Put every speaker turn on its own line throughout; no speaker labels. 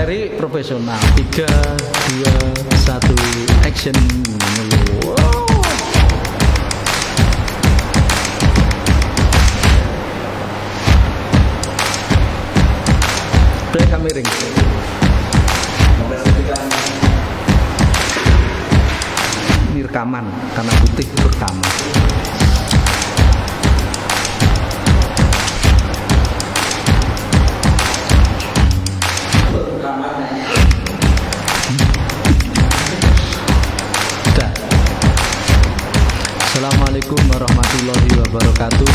materi profesional. 3, 2, 1, action. Wow. Udah miring. Ini rekaman karena putih rekaman. Assalamualaikum warahmatullahi wabarakatuh.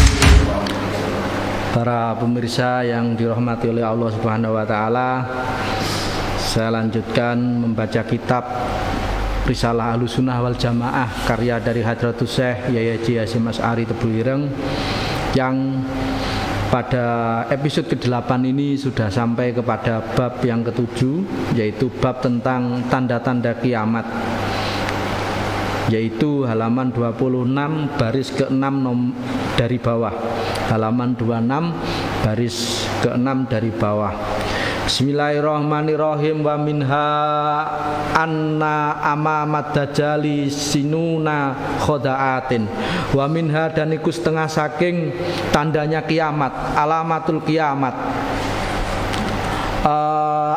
Para pemirsa yang dirahmati oleh Allah Subhanahu wa taala, saya lanjutkan membaca kitab Risalah Ahlussunnah wal Jamaah karya dari Hadratus Syekh Yai Haji Hasyim Asy'ari Tebuireng, yang pada episode ke-8 ini sudah sampai kepada bab yang ke-7, yaitu bab tentang tanda-tanda kiamat, yaitu halaman 26 baris ke-6 dari bawah. Halaman 26 baris ke-6 dari bawah. Bismillahirrahmanirrahim. Wa minha anna amamad dajjali sinuna khodaatin. Wa minha, dan iku setengah saking tandanya kiamat, alamatul kiamat.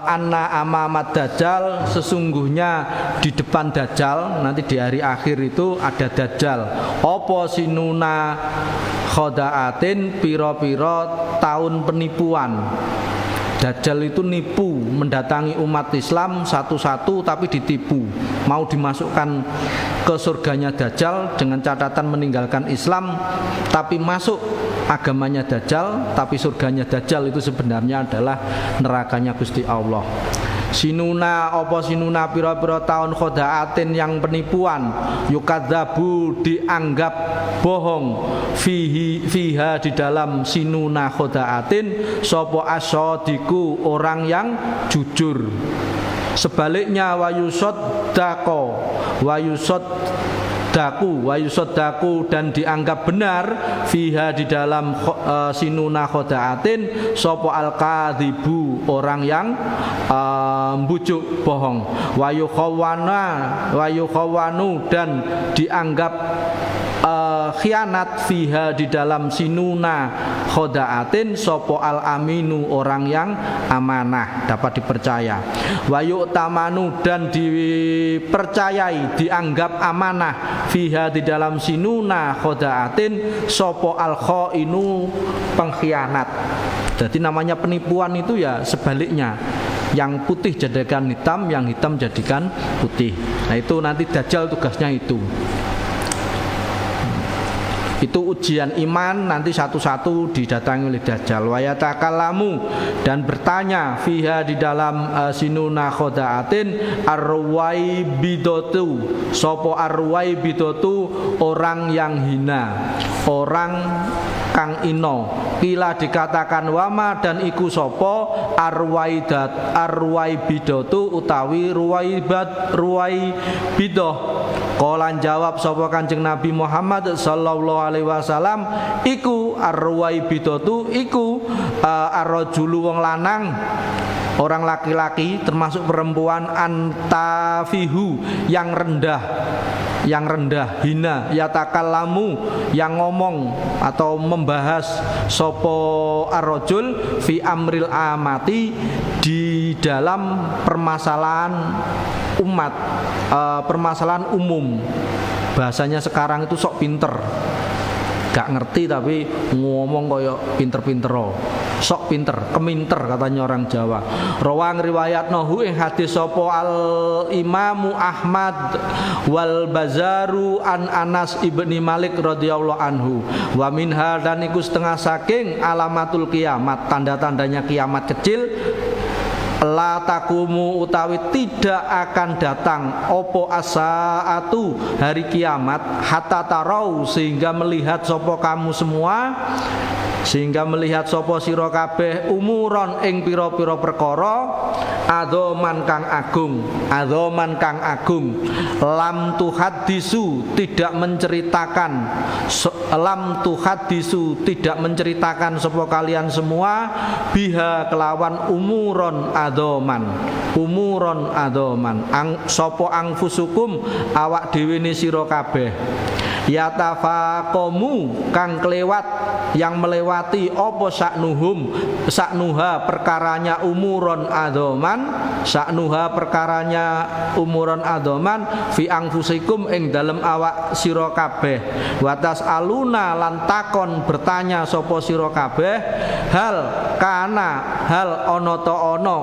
Anna amamad dajjal, sesungguhnya di depan dajjal, nanti di hari akhir itu ada dajjal. Opo sinuna khodaatin, piro-piro tahun penipuan. Dajjal itu nipu, mendatangi umat Islam satu-satu tapi ditipu. Mau dimasukkan ke surganya Dajjal dengan catatan meninggalkan Islam, tapi masuk agamanya Dajjal, tapi surganya Dajjal itu sebenarnya adalah nerakanya Gusti Allah. Sinuna, opo sinuna, piro-piro tahun khodaatin yang penipuan. Yukadzabu, dianggap bohong. Fiha, di dalam sinuna khodaatin, sopo asodiku, orang yang jujur. Sebaliknya wayusoddaku, dan dianggap benar fiha, di dalam sinuna khodaatin, sopo al-kadhibu, orang yang bujuk bohong. Wayukhawanu, dan dianggap khianat fiha, di dalam sinuna khodaatin, sopo al-aminu, orang yang amanah, dapat dipercaya. Wayu'tamanu, dan dipercayai, dianggap amanah fiha, di dalam sinuna khodaatin, sopo al-khainu, pengkhianat. Jadi namanya penipuan itu ya sebaliknya, yang putih jadikan hitam, yang hitam jadikan putih. Nah itu nanti Dajjal tugasnya itu. Itu ujian iman, nanti satu-satu didatangi oleh Dajjal. Wa yatakallamu, dan bertanya fiha, di dalam sinuna khodaatin, arwaibidatu, sopo arwaibidatu, orang yang hina, orang kang ino. Kila, dikatakan wama, dan iku sopo arwaibidatu, utawi ruwaibidoh. Kolan jawab sapa Kanjeng Nabi Muhammad sallallahu alaihi wasallam, iku arwaibidatu, iku arrajulu, wong lanang, orang laki-laki termasuk perempuan, antafihu, yang rendah, hina, yatakallamu, yang ngomong atau membahas, sopo arrajul fi amril amati, di dalam permasalahan umat, permasalahan umum. Bahasanya sekarang itu sok pinter, gak ngerti tapi ngomong koyo pinter-pintero, sok pinter, keminter katanya orang Jawa. Rawang riwayat nohu ing hadis sopo al Imamu Ahmad wal Bazaru an Anas ibni Malik radhiyallahu anhu. Wa minha, dan iku setengah saking alamatul kiamat, tanda-tandanya kiamat kecil. La takumu, utawi tidak akan datang, opo asaatu, hari kiamat, hatta tarau, sehingga melihat sopo kamu semua, sehingga melihat sopo sira kabeh, umuron ing pira-pira perkara, adzoman kang agung, lam tuhaddisu, tidak menceritakan, tidak menceritakan sopo kalian semua, biha, kelawan umuron adoman, umuron adoman. Sopo angfusukum awak dhewe ne sira kabeh. Yatafaqamu kang kelewat yang melewati apa saknuha perkaranya umuron adoman, saknuha perkaranya umuron adoman fi angfusikum ing dalem awak sira kabeh. Watas aluna lan takon bertanya sapa sira kabeh hal ono to ono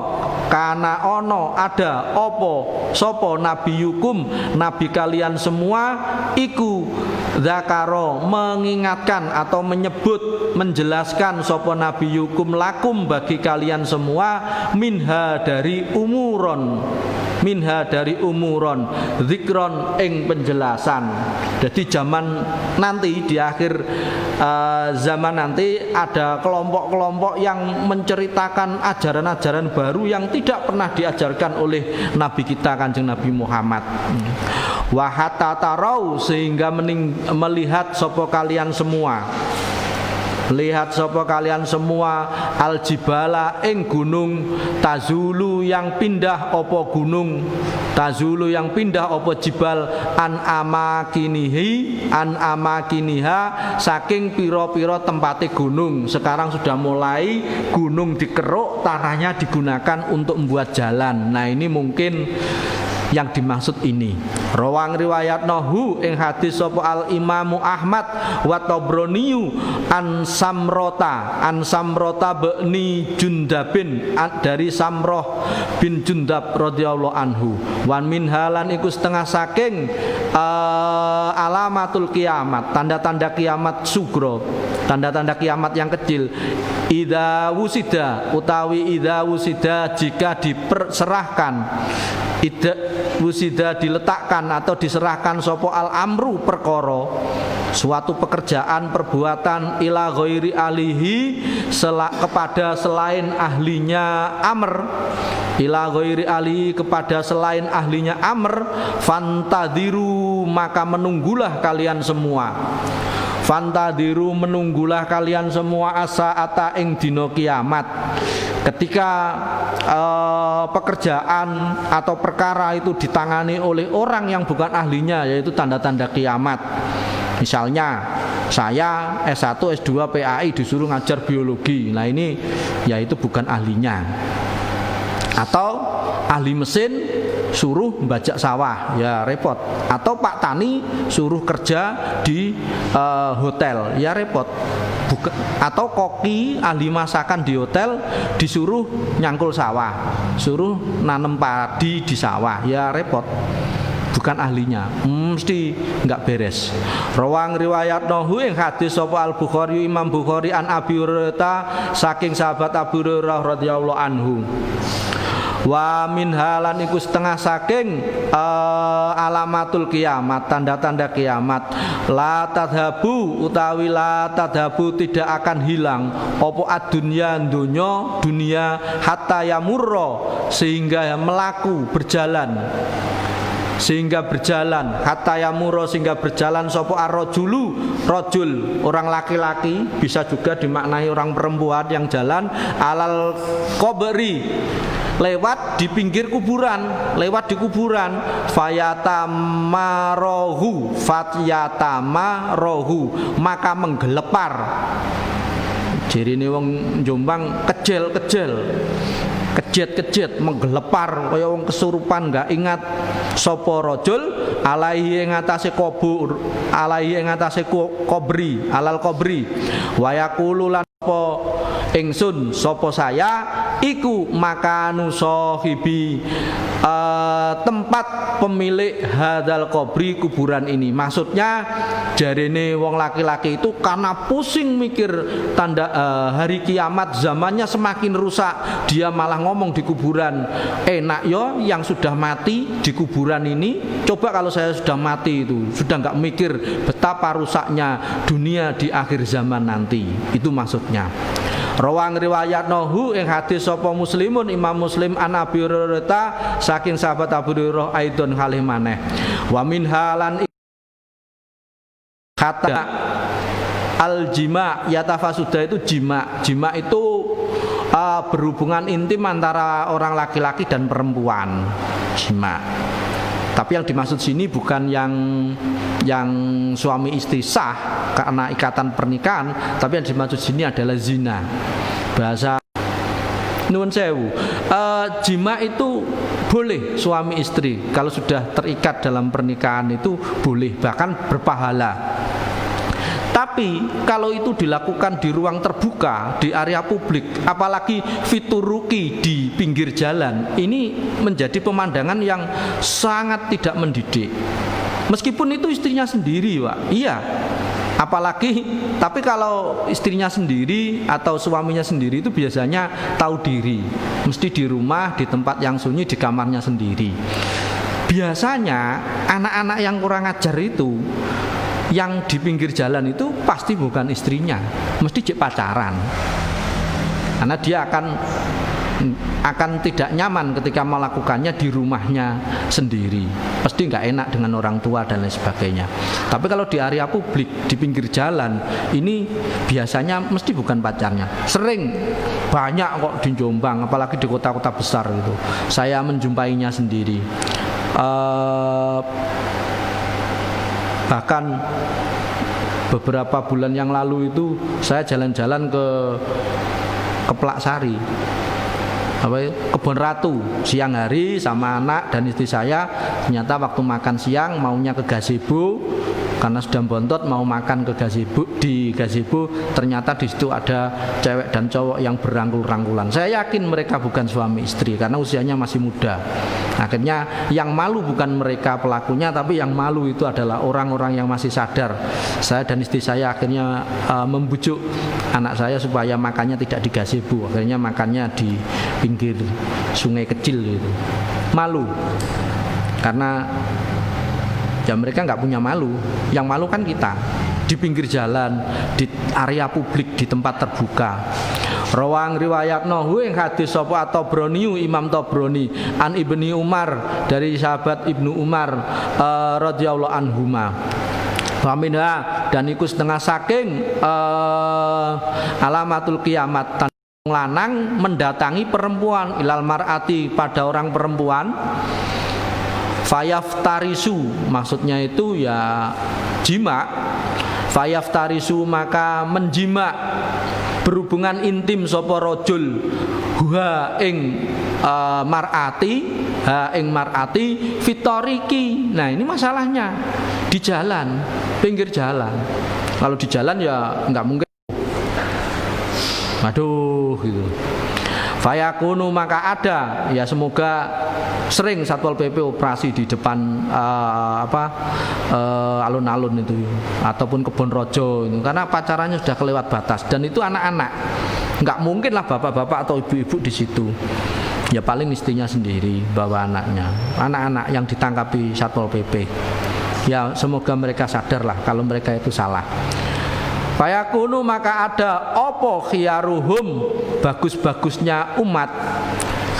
kana ono ada opo sopo nabi yukum nabi kalian semua iku zakaro mengingatkan atau menyebut menjelaskan sopo nabi yukum lakum bagi kalian semua minha dari umuron zikron ing penjelasan. Jadi zaman nanti di akhir zaman nanti ada kelompok-kelompok yang menceritakan ajaran-ajaran baru yang tidak pernah diajarkan oleh Nabi kita Kanjeng Nabi Muhammad. Wa hatta tarau sehingga melihat sapa kalian semua. Lihat sapa kalian semua aljibala ing gunung tazulu yang pindah opo gunung tazulu yang pindah opo jibal an amakiniha saking piro-piro tempate gunung. Sekarang sudah mulai gunung dikeruk, tanahnya digunakan untuk membuat jalan. Nah ini mungkin yang dimaksud ini. Rawang riwayat nahu ing hadis sapa al Imamu Ahmad wa Tabraniyu an Samrota bni Jundabin dari Samroh bin Jundab radhiyallahu anhu. Wan min halan iku setengah saking alamatul kiamat, tanda-tanda kiamat sugro, tanda-tanda kiamat yang kecil. Idza wusida jika diserahkan ida wusida diletakkan atau diserahkan sopo al amru perkara suatu pekerjaan perbuatan ila ghairi alihi kepada selain ahlinya amr ila ghairi alihi kepada selain ahlinya amr fantadiru maka menunggulah kalian semua. Fantadiru menunggulah kalian semua asaata ing dina kiamat. Ketika pekerjaan atau perkara itu ditangani oleh orang yang bukan ahlinya, yaitu tanda-tanda kiamat. Misalnya saya S1, S2, PAI disuruh ngajar biologi. Nah ini yaitu bukan ahlinya. Atau ahli mesin suruh bajak sawah, ya repot. Atau Pak Tani suruh kerja di hotel, ya repot. Atau koki ahli masakan di hotel disuruh nyangkul sawah, suruh nanem padi di sawah, ya repot. Bukan ahlinya, mesti nggak beres. Rawang riwayat nahu ing hadis sapa Al Bukhari Imam Bukhari an Abi Hurairah saking sahabat Abu Hurairah radhiyallahu anhu. Wa min halan iku setengah saking alamatul kiamat, tanda-tanda kiamat. La tadhabu utawi la tadhabu tidak akan hilang opo ad-dunya dunia hatta yamurra sehingga melaku berjalan hatta yamurra sehingga berjalan sopo ar-rajulu rajul orang laki-laki, bisa juga dimaknai orang perempuan yang jalan alal qabri lewat di pinggir kuburan, lewat di kuburan. Fatyatamarohu maka menggelepar. Jadi ini wong Jombang kejet menggelepar kaya wong kesurupan enggak ingat sapa rajul alaihi ing atase kubur, alaihi ing atase kubri, alal kubri. Wa yaqulu lan ingsun sapa saya iku makanu sahibi tempat pemilik hadal kubri kuburan ini. Maksudnya jarene wong laki-laki itu karena pusing mikir tanda hari kiamat, zamannya semakin rusak, dia malah ngomong di kuburan, enak yo yang sudah mati di kuburan ini, coba kalau saya sudah mati itu, sudah nggak mikir betapa rusaknya dunia di akhir zaman nanti. Itu maksudnya. Rawang riwayat nahu ing hadis sapa Muslimun Imam Muslim an Abi Hurairah saking sahabat Abu Hurairah aidon halih maneh. Wa min halan kata al jima yatafasuda itu jima. Jima itu berhubungan intim antara orang laki-laki dan perempuan, jima. Tapi yang dimaksud sini bukan yang suami istri sah karena ikatan pernikahan, tapi yang dimaksud sini adalah zina. Bahasa nuwun sewu, jima itu boleh suami istri kalau sudah terikat dalam pernikahan, itu boleh, bahkan berpahala. Tapi kalau itu dilakukan di ruang terbuka, di area publik, apalagi fituruki di pinggir jalan, ini menjadi pemandangan yang sangat tidak mendidik. Meskipun itu istrinya sendiri, Pak. Iya. Apalagi, tapi kalau istrinya sendiri atau suaminya sendiri itu biasanya tahu diri, mesti di rumah, di tempat yang sunyi, di kamarnya sendiri. Biasanya anak-anak yang kurang ajar itu, yang di pinggir jalan itu pasti bukan istrinya, mesti cek pacaran. Karena dia akan tidak nyaman ketika melakukannya di rumahnya sendiri. Pasti nggak enak dengan orang tua dan lain sebagainya. Tapi kalau di area publik, di pinggir jalan, ini biasanya mesti bukan pacarnya. Sering banyak kok di Jombang, apalagi di kota-kota besar gitu. Saya menjumpainya sendiri. Bahkan beberapa bulan yang lalu itu saya jalan-jalan ke Plaksari, Kebon Ratu, siang hari sama anak dan istri saya. Ternyata waktu makan siang maunya ke gazebo, karena sudah bontot mau makan ke gazebo, di gazebo ternyata di situ ada cewek dan cowok yang berangkul-rangkulan. Saya yakin mereka bukan suami istri karena usianya masih muda. Akhirnya yang malu bukan mereka pelakunya, tapi yang malu itu adalah orang-orang yang masih sadar. Saya dan istri saya akhirnya membujuk anak saya supaya makannya tidak di gazebo, akhirnya makannya di pinggir sungai kecil gitu. Malu karena ya mereka nggak punya malu, yang malu kan kita. Di pinggir jalan, di area publik, di tempat terbuka. Rawang riwayat nohu yang hadis sapa At-Tabrani, Imam Tabrani an Ibni Umar, dari sahabat Ibnu Umar radhiyallahu anhuma. Faminha, dan iku setengah saking alamatul kiamat, lanang mendatangi perempuan, ilal mar'ati, pada orang perempuan, fayaftarisu, maksudnya itu ya jima. Fayaftarisu, maka menjima, berhubungan intim sapa rajul ha ing mar'ati, ha ing mar'ati fitoriki. Nah ini masalahnya di jalan, pinggir jalan. Kalau di jalan ya nggak mungkin, aduh gitu. Fayakunu, maka ada, ya semoga sering Satpol PP operasi di depan alun-alun itu ataupun Kebon Rojo itu, karena pacarannya sudah kelewat batas dan itu anak-anak. Nggak mungkin lah bapak-bapak atau ibu-ibu di situ. Ya paling istrinya sendiri bawa anaknya, anak-anak yang ditangkapi Satpol PP. Ya semoga mereka sadar lah kalau mereka itu salah. Fayakunu, maka ada opo khiyaruhum, bagus-bagusnya umat,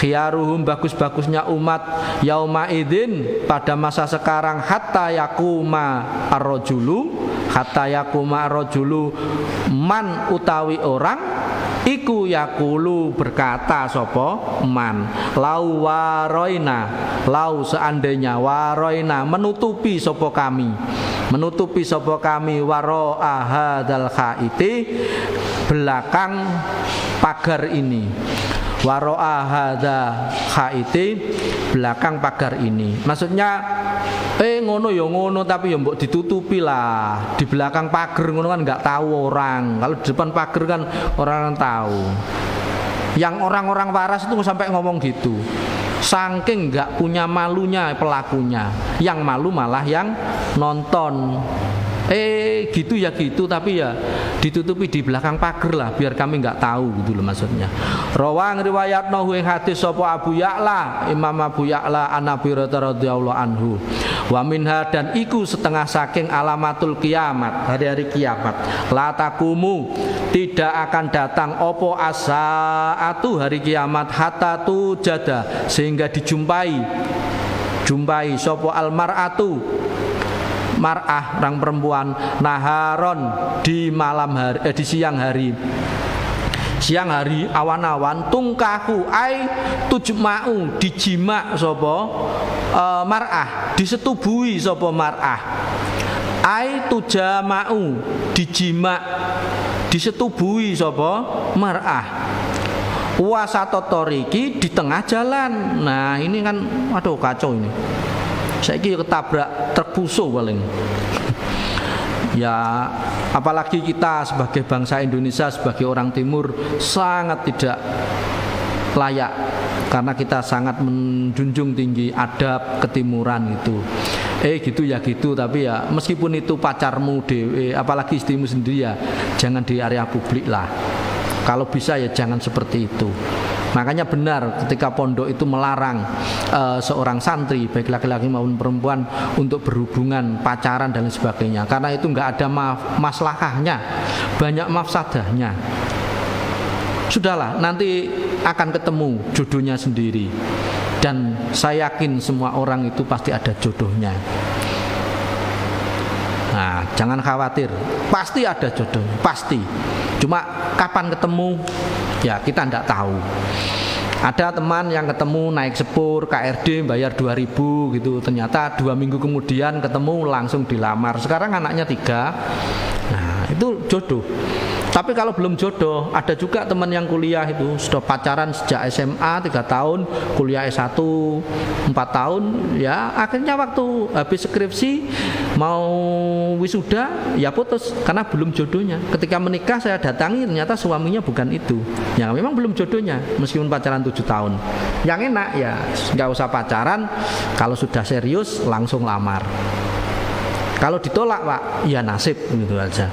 khiyaruhum, bagus-bagusnya umat, yauma idzin, pada masa sekarang, hatta yakuma ar-rajulu, hatta yakuma ar-rajulu, man utawi orang, iku yakulu, berkata sopo man, lau waroina, lau seandainya, waroina, menutupi sopo kami, menutupi sopo kami, waro ahadal khaiti, belakang pagar ini, waro ahadal khaiti, belakang pagar ini. Maksudnya ngono ya ngono, tapi ya mbok ditutupi lah. Di belakang pagar ngono kan nggak tahu orang. Kalau di depan pagar kan orang tahu. Yang orang-orang waras itu sampai ngomong gitu. Saking nggak punya malunya pelakunya. Yang malu malah yang nonton. Gitu ya gitu, tapi ya ditutupi di belakang pagar lah, biar kami nggak tahu gitu loh maksudnya. Rawang riwayat nahu ing hadis sapa Abu Ya'la, Imam Abu Ya'la an Abi Hurairah radhiyallahu anhu. Wa minha, dan iku setengah saking alamatul kiamat, hari-hari kiamat. La takumu, tidak akan datang opo as-saatu, hari kiamat, hatta tujada, sehingga dijumpai sapa al-mar'atu, mar'ah, orang perempuan, naharon, di malam hari, di siang hari, siang hari awan-awan tungkahu ai tujma'u dijima sapa mar'ah disetubuhi sapa mar'ah ai tujama'u dijima disetubuhi sapa mar'ah wasatotoriki di tengah jalan. Nah ini kan aduh kacau ini, saiki ketabrak truk fuso paling. Ya apalagi kita sebagai bangsa Indonesia, sebagai orang timur sangat tidak layak karena kita sangat menjunjung tinggi adab ketimuran itu. Gitu ya gitu, tapi ya meskipun itu pacarmu dewe, apalagi istrimu sendiri ya jangan di area publik lah. Kalau bisa ya jangan seperti itu. Makanya benar ketika pondok itu melarang seorang santri baik laki-laki maupun perempuan untuk berhubungan, pacaran dan lain sebagainya, karena itu nggak ada maslahahnya, banyak mafsadahnya. Sudahlah, nanti akan ketemu jodohnya sendiri, dan saya yakin semua orang itu pasti ada jodohnya. Nah, jangan khawatir, pasti ada jodohnya, pasti. Cuma kapan ketemu, ya kita tidak tahu. Ada teman yang ketemu naik sepur KRD bayar 2.000 gitu, ternyata 2 minggu kemudian ketemu langsung dilamar. Sekarang anaknya 3. Nah, itu jodoh. Tapi kalau belum jodoh, ada juga teman yang kuliah itu sudah pacaran sejak SMA 3 tahun, kuliah S1 4 tahun, ya akhirnya waktu habis skripsi mau wisuda ya putus karena belum jodohnya. Ketika menikah saya datangi, ternyata suaminya bukan itu. Ya memang belum jodohnya meskipun pacaran 7 tahun. Yang enak ya nggak usah pacaran, kalau sudah serius langsung lamar. Kalau ditolak Pak, ya nasib gitu aja.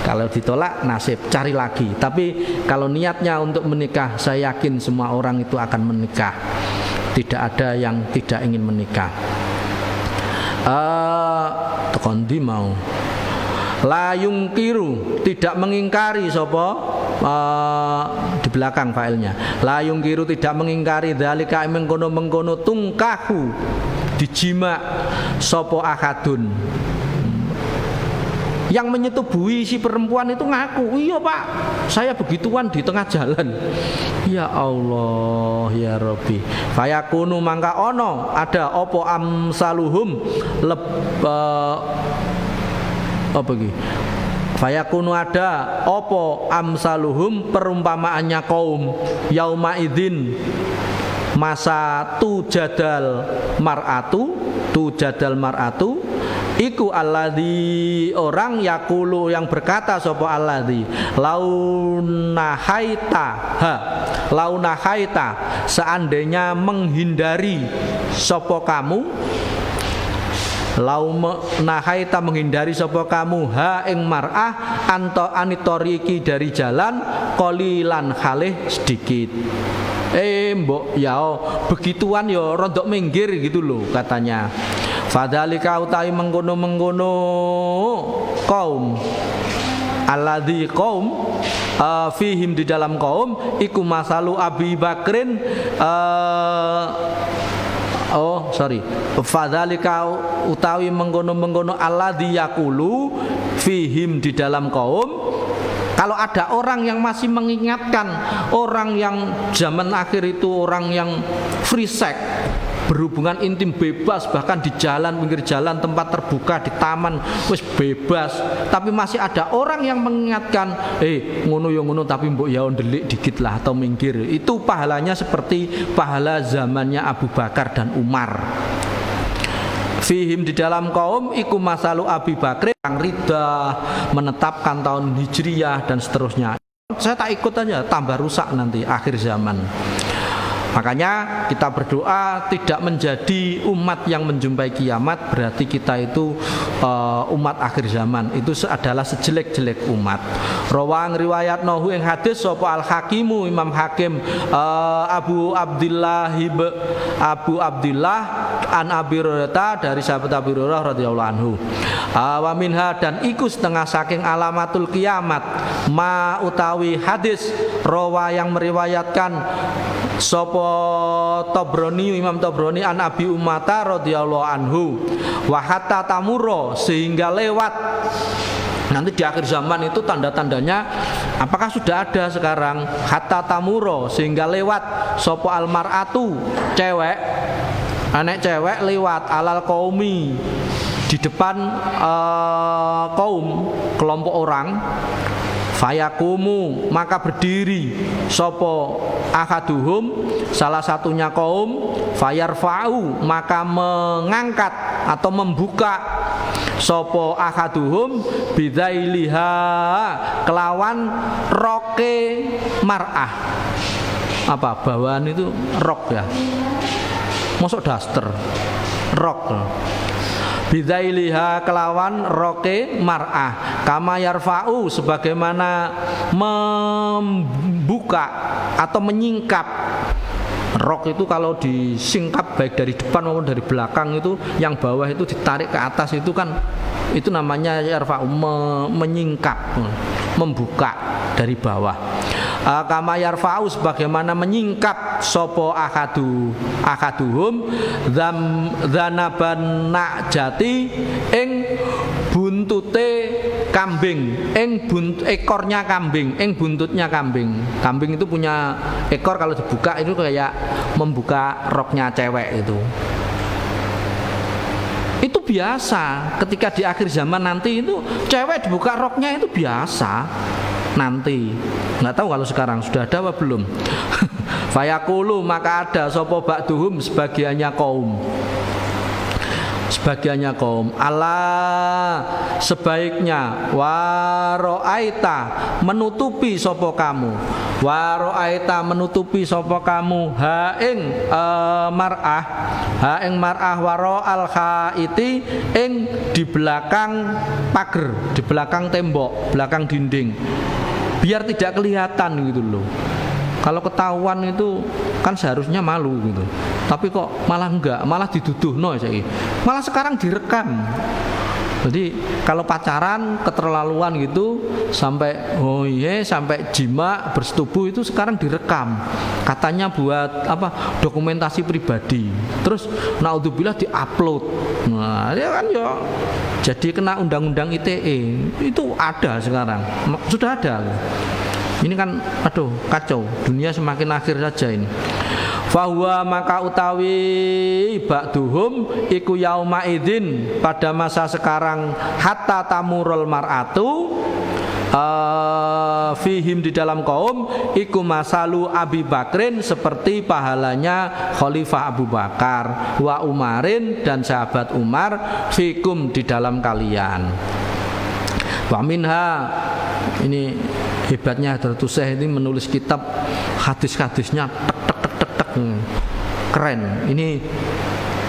Kalau ditolak nasib, cari lagi. Tapi kalau niatnya untuk menikah, saya yakin semua orang itu akan menikah. Tidak ada yang tidak ingin menikah. Tekondi mau la yungkiru, tidak mengingkari sapa di belakang failnya. La yungkiru, tidak mengingkari dzalika mengkono-mengkono tungkahu dijima sapa akadun. Yang menyetubuhi si perempuan itu ngaku, iya Pak, saya begituan di tengah jalan. Ya Allah, ya Rabbi. Fayakunu mangka ono ada opo amsaluhum apa iki? Fayakunu ada opo amsaluhum perumpamaannya kaum yauma idzin masa tujadal mar'atu iku alladzi orang yakulu yang berkata sapa alladzi launahaita seandainya menghindari sapa kamu launahaita menghindari sapa kamu ha ing mar'ah anto anitoriki dari jalan qalilan khalih sedikit. Mbok ya begituan ya rodok minggir gitu loh katanya. Fadzalika utai mengkono-mengkono kaum alladzi kaum fihim di dalam kaum iku masalu Abi Bakrin fadzalika utawi mengkono-mengkono alladzi yaqulu fihim di dalam kaum. Kalau ada orang yang masih mengingatkan orang yang zaman akhir itu orang yang free sex, berhubungan intim bebas, bahkan di jalan, pinggir jalan, tempat terbuka, di taman, wis bebas. Tapi masih ada orang yang mengingatkan, ngono ya ngono, tapi mbok ya ndelik dikit lah atau minggir. Itu pahalanya seperti pahala zamannya Abu Bakar dan Umar. Fihim di dalam kaum iku masalu Abi Bakri yang rida menetapkan tahun Hijriyah dan seterusnya. Saya tak ikut aja, tambah rusak nanti akhir zaman. Makanya kita berdoa tidak menjadi umat yang menjumpai kiamat, berarti kita itu umat akhir zaman. Itu adalah sejelek-jelek umat. Rawang riwayat nohu yang hadis sapa al hakimu Imam Hakim Abu Abdullah an Abi Hurairah dari sahabat Abi Hurairah radhiyallahu anhu. Wa minha dan iku setengah saking alamatul kiamat ma utawi hadis rawa yang meriwayatkan sapa Tabrani Imam Tabrani an Abi Ummata radhiyallahu anhu wa hatta tamurra sehingga lewat Nanti di akhir zaman itu tanda-tandanya apakah sudah ada sekarang hatta tamuro, sehingga lewat sopo almaratu, cewek, anak cewek lewat alal qaumi, di depan kaum, kelompok orang, fayakumu, maka berdiri sopo akaduhum, salah satunya kaum, fayarfa'u, maka mengangkat atau membuka sopo akaduhum bidailiha, kelawan roke mar'ah. Apa bawaan itu rok ya, masuk daster rok, bidailiha kelawan roke mar'ah, kama yarfa'u, sebagaimana membuka atau menyingkap. Rok itu kalau disingkap baik dari depan maupun dari belakang, itu yang bawah itu ditarik ke atas, itu kan itu namanya yarfa'u, menyingkap, membuka dari bawah. Kama yarfa'u, sebagaimana menyingkap sopo akaduhum dzanaban najati, ing buntute kambing, ekornya kambing, buntutnya kambing. Kambing itu punya ekor, kalau dibuka itu kayak membuka roknya cewek itu. Itu biasa ketika di akhir zaman nanti, itu cewek dibuka roknya itu biasa. Nanti nggak tahu kalau sekarang sudah ada apa belum. Fayaqulu, maka ada sopo ba'duhum, sebagiannya kaum, Allah, sebaiknya waro'aita, menutupi sopo kamu, haing mar'ah waro'al khaiti, ing di belakang pagar, di belakang tembok, belakang dinding, biar tidak kelihatan gitu loh. Kalau ketahuan itu kan seharusnya malu gitu, tapi kok malah enggak, malah diduduhno saiki. Malah sekarang direkam. Jadi kalau pacaran keterlaluan gitu sampai sampai jima bersetubuh, itu sekarang direkam. Katanya buat apa? Dokumentasi pribadi. Terus naudzubillah diupload. Nah, ya kan ya jadi kena undang-undang ITE. Itu ada sekarang. Sudah ada. Ini kan aduh kacau, dunia semakin akhir saja ini. Fahuwa, maka utawi ba'duhum iku yauma idzin, pada masa sekarang, hatta tamurul mar'atu fihim, di dalam kaum, iku masalu Abi Bakrin, seperti pahalanya Khalifah Abu Bakar, wa Umarin, dan sahabat Umar, fikum, di dalam kalian. Wa minha, ini hebatnya Hadratus Syekh ini menulis kitab hadis-hadisnya tek keren. Ini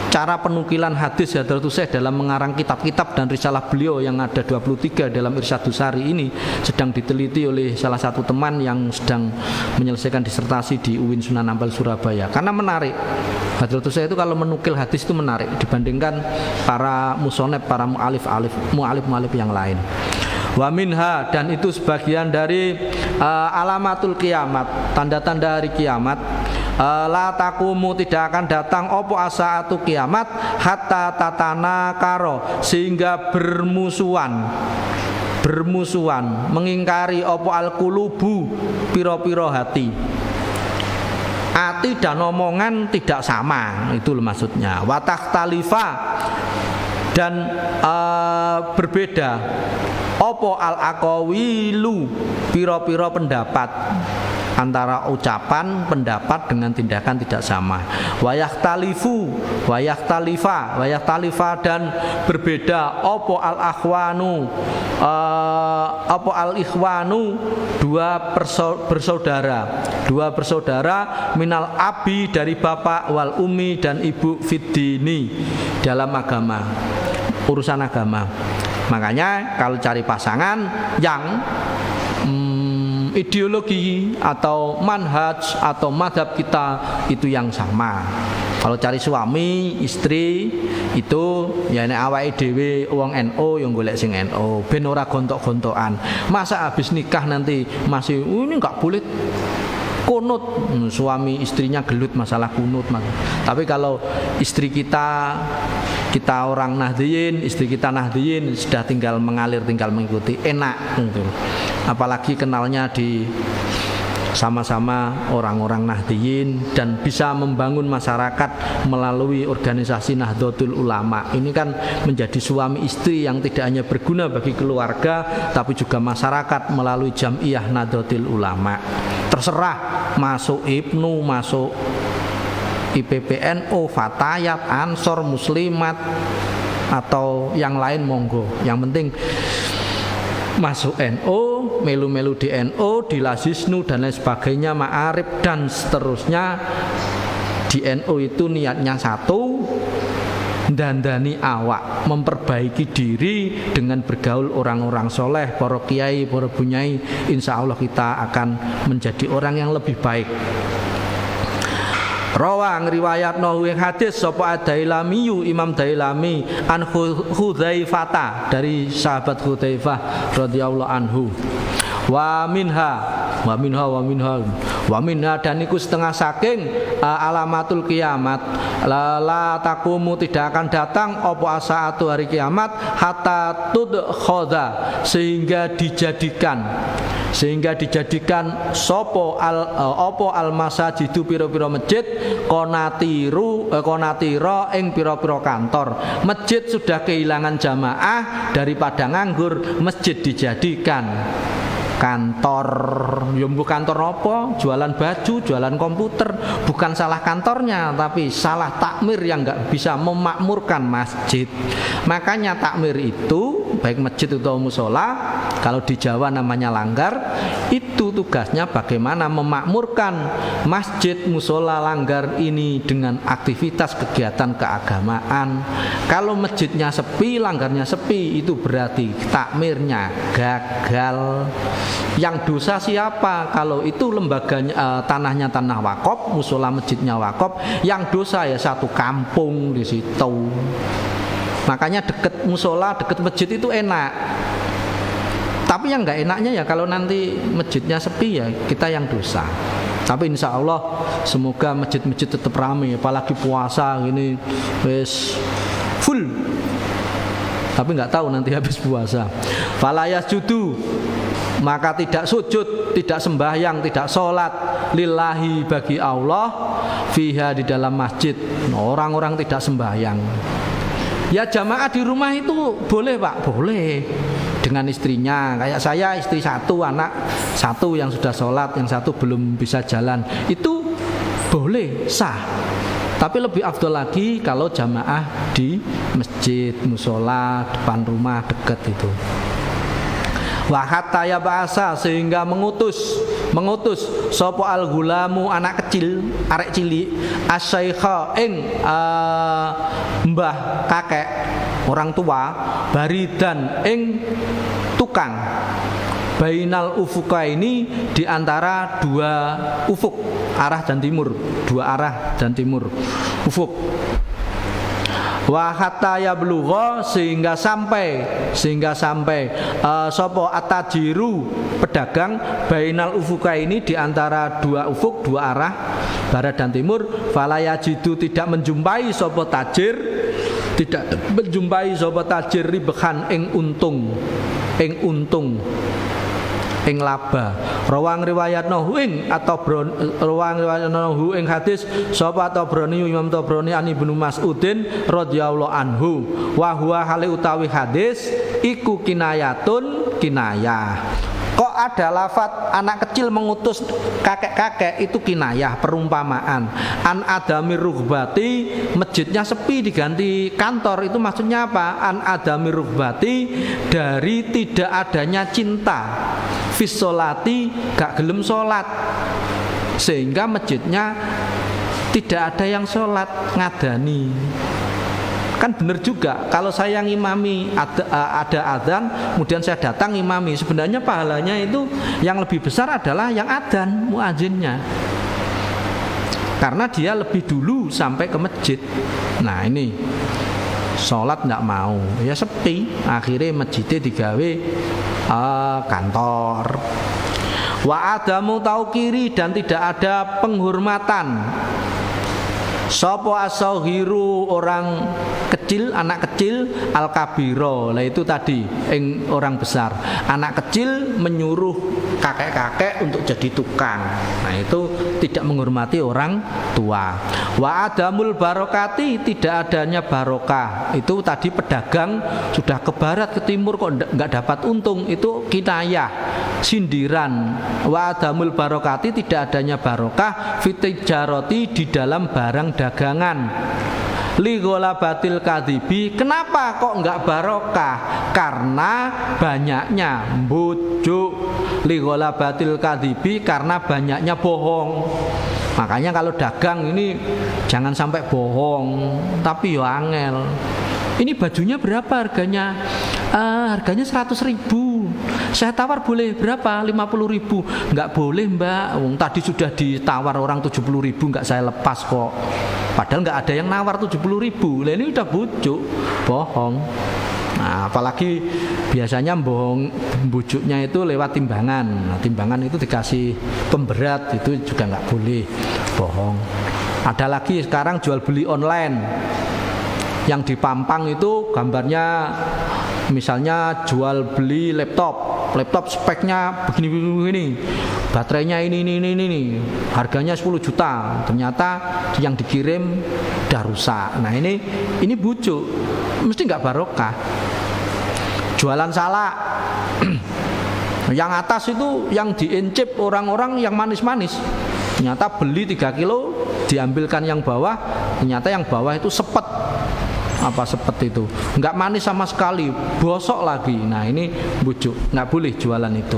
cara penukilan hadis Hadratus Syekh dalam mengarang kitab-kitab dan risalah beliau yang ada 23 dalam Irsyadus Sari ini sedang diteliti oleh salah satu teman yang sedang menyelesaikan disertasi di UIN Sunan Ampel Surabaya. Karena menarik, Hadratus Syekh itu kalau menukil hadis itu menarik dibandingkan para musonep, para mu'alif yang lain. Wa minha, dan itu sebagian dari alamatul kiamat, tanda-tanda hari kiamat. La takumu, tidak akan datang opo asaatu kiamat, hatta tatana karo, sehingga bermusuhan, mengingkari opo al-qulubu, piro-piro hati dan omongan tidak sama, itu maksudnya. Watah talifa, dan berbeda opo al-aqawilu, piro-piro pendapat, antara ucapan, pendapat dengan tindakan tidak sama. Wayahtalifa, dan berbeda opo al-akhwanu, opo al-ikhwanu, dua bersaudara minal abi, dari bapak, wal umi, dan ibu, fiddini, dalam agama, urusan agama. Makanya kalau cari pasangan yang ideologi atau manhaj atau madhab kita itu yang sama. Kalau cari suami, istri itu ya nek awake dhewe wong NU yang golek sing NU, ben ora gontok-gontokan. Masa habis nikah nanti masih ini enggak boleh kunut, suami istrinya gelut masalah kunut. Tapi kalau istri kita kita orang Nahdliyin, istri kita Nahdliyin, sudah tinggal mengalir, tinggal mengikuti, enak gitu. Apalagi kenalnya di sama-sama orang-orang Nahdliyin dan bisa membangun masyarakat melalui organisasi Nahdlatul Ulama. Ini kan menjadi suami istri yang tidak hanya berguna bagi keluarga tapi juga masyarakat melalui Jam'iyah Nahdlatul Ulama. Terserah masuk Ibnu, masuk IPPNU, Fatayat, Ansor, Muslimat atau yang lain monggo. Yang penting masuk NU, melu-melu di NU, di Lazisnu dan lain sebagainya, Ma'arif dan seterusnya. Di NU itu niatnya satu, dandani awak, memperbaiki diri dengan bergaul orang-orang soleh, para kiai, para bunyai. Insya Allah kita akan menjadi orang yang lebih baik. Rawang riwayat nahu hadis sapa Ad-Dailamiyu Imam Dailami an Hudzaifah dari sahabat Hudzaifah radhiyallahu anhu. Wa minha dan iku setengah saking alamatul kiamat la takumu tidak akan datang apa saatu hari kiamat hatta tudkhoda sehingga dijadikan sopo al masajidu piro-piro masjid konatiro ing piro-piro kantor. Masjid sudah kehilangan jamaah, daripada nganggur masjid dijadikan kantor. Ya mbuh kantor apa? Jualan baju, jualan komputer. Bukan salah kantornya, tapi salah takmir yang enggak bisa memakmurkan masjid. Makanya takmir itu, baik masjid atau musola, kalau di Jawa namanya langgar, itu tugasnya bagaimana memakmurkan masjid, musola, langgar ini dengan aktivitas kegiatan keagamaan. Kalau masjidnya sepi, langgarnya sepi, itu berarti takmirnya gagal. Yang dosa siapa? Kalau itu lembaganya tanahnya tanah wakaf, musola masjidnya wakaf, yang dosa ya satu kampung di situ. Makanya deket musola, deket masjid itu enak. Tapi yang nggak enaknya ya kalau nanti masjidnya sepi ya kita yang dosa. Tapi insya Allah semoga masjid-masjid tetap ramai, apalagi puasa gini wes full. Tapi nggak tahu nanti habis puasa. Falayas judu, maka tidak sujud, tidak sembahyang, tidak sholat lillahi bagi Allah fiha di dalam masjid. Orang-orang tidak sembahyang. Ya jamaah di rumah itu boleh Pak, boleh dengan istrinya. Kayak saya istri satu, anak satu yang sudah sholat, yang satu belum bisa jalan. Itu boleh, sah. Tapi lebih afdol lagi kalau jamaah di masjid, musola, depan rumah dekat itu. Wa hatta ya ba'asa sehingga mengutus sapa al-gulamu anak kecil, arek cilik, asyaikha ing mbah kakek, orang tua, baridan ing tukang. Bainal ufuka ini di antara dua ufuk, arah dan timur, dua arah dan timur, ufuk. Wa hatta yablugha sehingga sampai sapa atajiru pedagang bainal ufuka ini di antara dua ufuk, dua arah barat dan timur. Fala yajidu tidak menjumpai sapa tajir ribhan ing untung ing laba. Rawang riwayat ing hadis sapa Tabrani Imam Tabrani an Ibnu Mas'udin radhiyallahu anhu wa huwa hale utawi hadis iku kinayatun kinayah. Kok ada lafaz anak kecil mengutus kakek-kakek itu kinayah, perumpamaan. An adami rughbati, masjidnya sepi diganti kantor, itu maksudnya apa? An adami rughbati, dari tidak adanya cinta. Fis sholati, gak gelem sholat, sehingga masjidnya tidak ada yang sholat, ngadani. Kan benar juga, kalau saya yang imami ada adzan, kemudian saya datang imami, sebenarnya pahalanya itu yang lebih besar adalah yang adzan, muadzinnya, karena dia lebih dulu sampai ke masjid. Nah ini sholat tidak mau, ya sepi, akhirnya masjidnya digawe kantor. Wa adamu taukiri, dan tidak ada penghormatan. Sopo asauhiru, orang anak kecil al-kabiro. Lah itu tadi orang besar. Anak kecil menyuruh kakek-kakek untuk jadi tukang. Nah, itu tidak menghormati orang tua. Wa adamul barokati, tidak adanya barokah. Itu tadi pedagang sudah ke barat ke timur kok enggak dapat untung, itu kinayah, sindiran. Wa adamul barokati, tidak adanya barokah fitijaroti, di dalam barang dagangan. Li ghalabatil kadhibi, kenapa kok enggak barokah? Karena banyaknya bujuk. Li ghalabatil kadhibi, karena banyaknya bohong. Makanya kalau dagang ini jangan sampai bohong, tapi yo angel. Ini bajunya berapa harganya? Harganya 100.000. Saya tawar boleh berapa? 50.000. Enggak boleh, Mbak. Tadi sudah ditawar orang 70.000, enggak saya lepas kok. Padahal enggak ada yang nawar 70.000. Lah ini udah bujuk, bohong. Nah, apalagi biasanya bujuknya itu lewat timbangan. Nah, timbangan itu dikasih pemberat, itu juga enggak boleh, bohong. Ada lagi sekarang jual beli online. Yang dipampang itu gambarnya, misalnya jual beli laptop speknya begini, baterainya ini, harganya 10 juta, ternyata yang dikirim udah rusak. Nah ini bujuk, mesti nggak barokah. Jualan salak, yang atas itu yang diencip orang-orang yang manis-manis, ternyata beli 3 kilo, diambilkan yang bawah, ternyata yang bawah itu sepet itu nggak manis sama sekali, bosok lagi. Nah ini bujuk, nggak boleh jualan itu.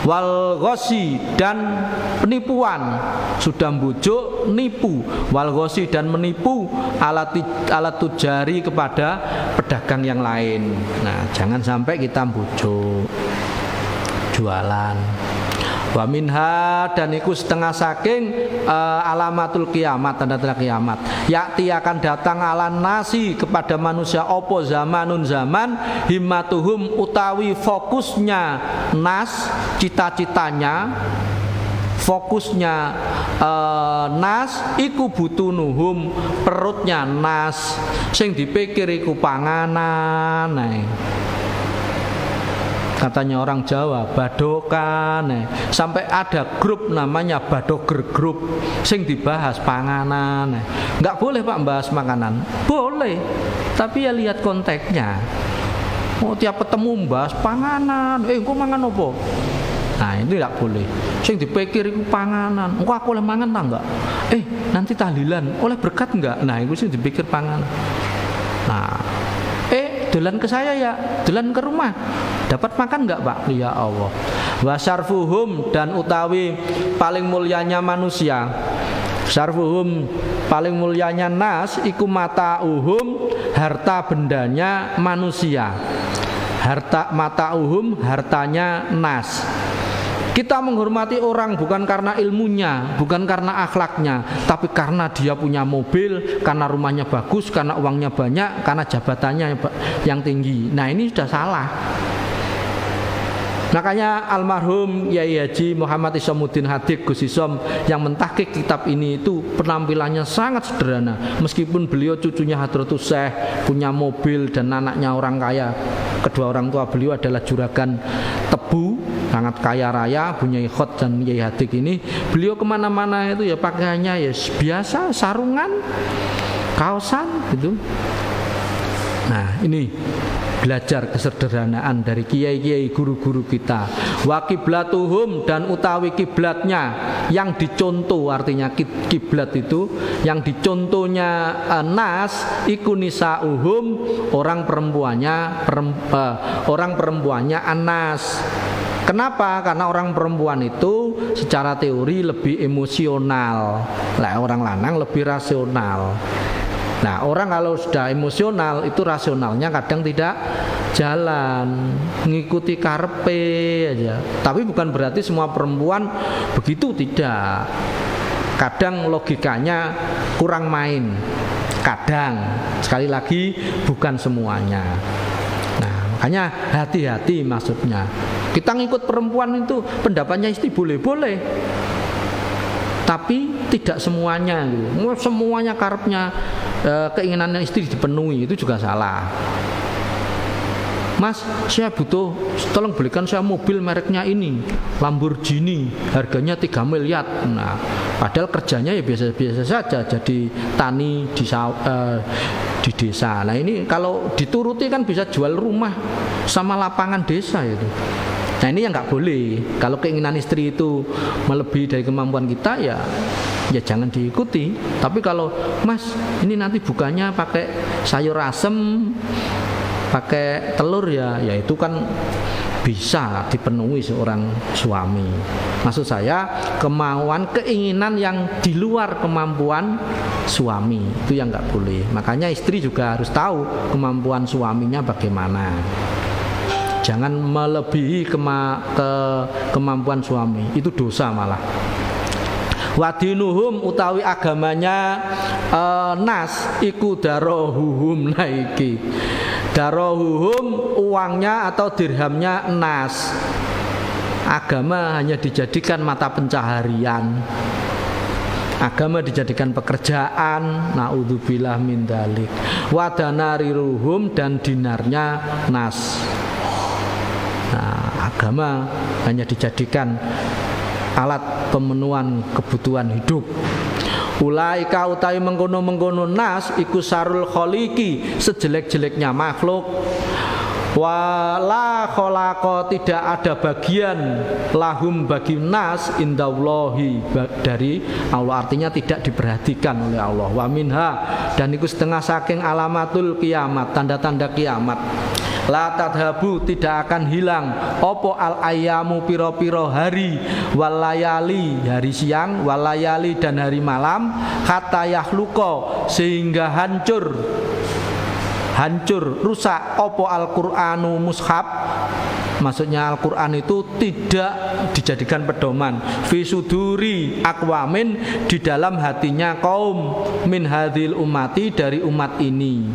Wal ghosi, dan penipuan, sudah bujuk nipu. Wal ghosi, dan menipu alat tujari kepada pedagang yang lain. Nah jangan sampai kita bujuk jualan. Wa minha, dan iku setengah saking alamatul kiamat, tanda-tanda kiamat. Yakti akan datang ala nasi, kepada manusia, opo zamanun zaman, himmatuhum utawi fokusnya nas, cita-citanya, fokusnya nas iku butunuhum, perutnya nas, sing dipikir iku panganan. Katanya orang Jawa, badokan. Sampai ada grup namanya Badoger Group, sing dibahas panganan. Nggak boleh Pak bahas makanan, boleh, tapi ya lihat konteksnya. Oh tiap ketemu bahas panganan, kok mangan apa? Nah ini tidak boleh. Sing dipikir itu panganan. Kok aku oleh mangan tak enggak? Nanti tahlilan oleh berkat enggak? Nah itu sing dipikir panganan. Nah dolan ke saya ya, dolan ke rumah, dapat makan enggak Pak? Ya Allah. Wasarfuhum, dan utawi paling mulianya manusia, sarfuhum paling mulianya nas iku matauhum, harta bendanya manusia. Harta matauhum, hartanya nas. Kita menghormati orang bukan karena ilmunya, bukan karena akhlaknya, tapi karena dia punya mobil, karena rumahnya bagus, karena uangnya banyak, karena jabatannya yang tinggi. Nah ini sudah salah. Makanya almarhum Yai Haji Muhammad Isamuddin Hadik Gus Isom yang mentahqiq kitab ini itu penampilannya sangat sederhana. Meskipun beliau cucunya Hadratus Syekh, punya mobil dan anaknya orang kaya. Kedua orang tua beliau adalah juragan tebu, sangat kaya raya, punya ikhot dan Yai Hadik ini. Beliau kemana-mana itu ya pakaiannya ya biasa, sarungan, kaosan gitu. Nah ini belajar kesederhanaan dari kiai-kiai guru-guru kita. Wa kiblatuhum, dan utawi kiblatnya yang dicontoh, artinya kiblat itu yang dicontohnya nas iku nisauhum, orang perempuannya anas. Kenapa? Karena orang perempuan itu secara teori lebih emosional, lah orang lanang lebih rasional. Nah orang kalau sudah emosional itu rasionalnya kadang tidak jalan, ngikuti karepe aja. Tapi bukan berarti semua perempuan begitu, tidak. Kadang logikanya kurang main, kadang, sekali lagi bukan semuanya. Nah makanya hati-hati maksudnya. Kita ngikut perempuan itu pendapatnya istri boleh-boleh, tapi tidak semuanya. Semuanya karepnya keinginannya istri dipenuhi, itu juga salah. Mas, saya butuh, tolong belikan saya mobil mereknya ini, Lamborghini, harganya 3 miliar. Nah, padahal kerjanya ya biasa-biasa saja, jadi tani di desa. Nah ini kalau dituruti kan bisa jual rumah sama lapangan desa itu. Nah ini yang nggak boleh. Kalau keinginan istri itu melebihi dari kemampuan kita, ya jangan diikuti. Tapi kalau Mas, ini nanti bukanya pakai sayur asem, pakai telur, ya itu kan bisa dipenuhi seorang suami. Maksud saya kemauan, keinginan yang di luar kemampuan suami itu yang nggak boleh. Makanya istri juga harus tahu kemampuan suaminya bagaimana. Jangan melebihi kemampuan suami, itu dosa malah. Wadinuhum utawi agamanya nas iku darohuhum naiki. Darohuhum uangnya atau dirhamnya nas. Agama hanya dijadikan mata pencaharian. Agama dijadikan pekerjaan. Naudzubillah min dzalik. Wadanariruhum dan dinarnya nas. Nah, agama hanya dijadikan alat pemenuhan kebutuhan hidup. Ulaika utawi mengkono-mengkono nas iku sarul kholiqi, sejelek-jeleknya makhluk. Wala kholaqa, tidak ada bagian lahum bagi nas indallahi, dari Allah, artinya tidak diperhatikan oleh Allah. Wa minha, dan iku setengah saking alamatul kiamat, tanda-tanda kiamat. La tadhabu, tidak akan hilang opo al ayamu, piro-piro hari, walayali, hari siang, walayali dan hari malam, hatta yakhluqa, sehingga hancur, rusak opo al-Qur'anu mushaf. Maksudnya Al-Quran itu tidak dijadikan pedoman fi suduri aqwamin, di dalam hatinya kaum min hadhil ummati, dari umat ini.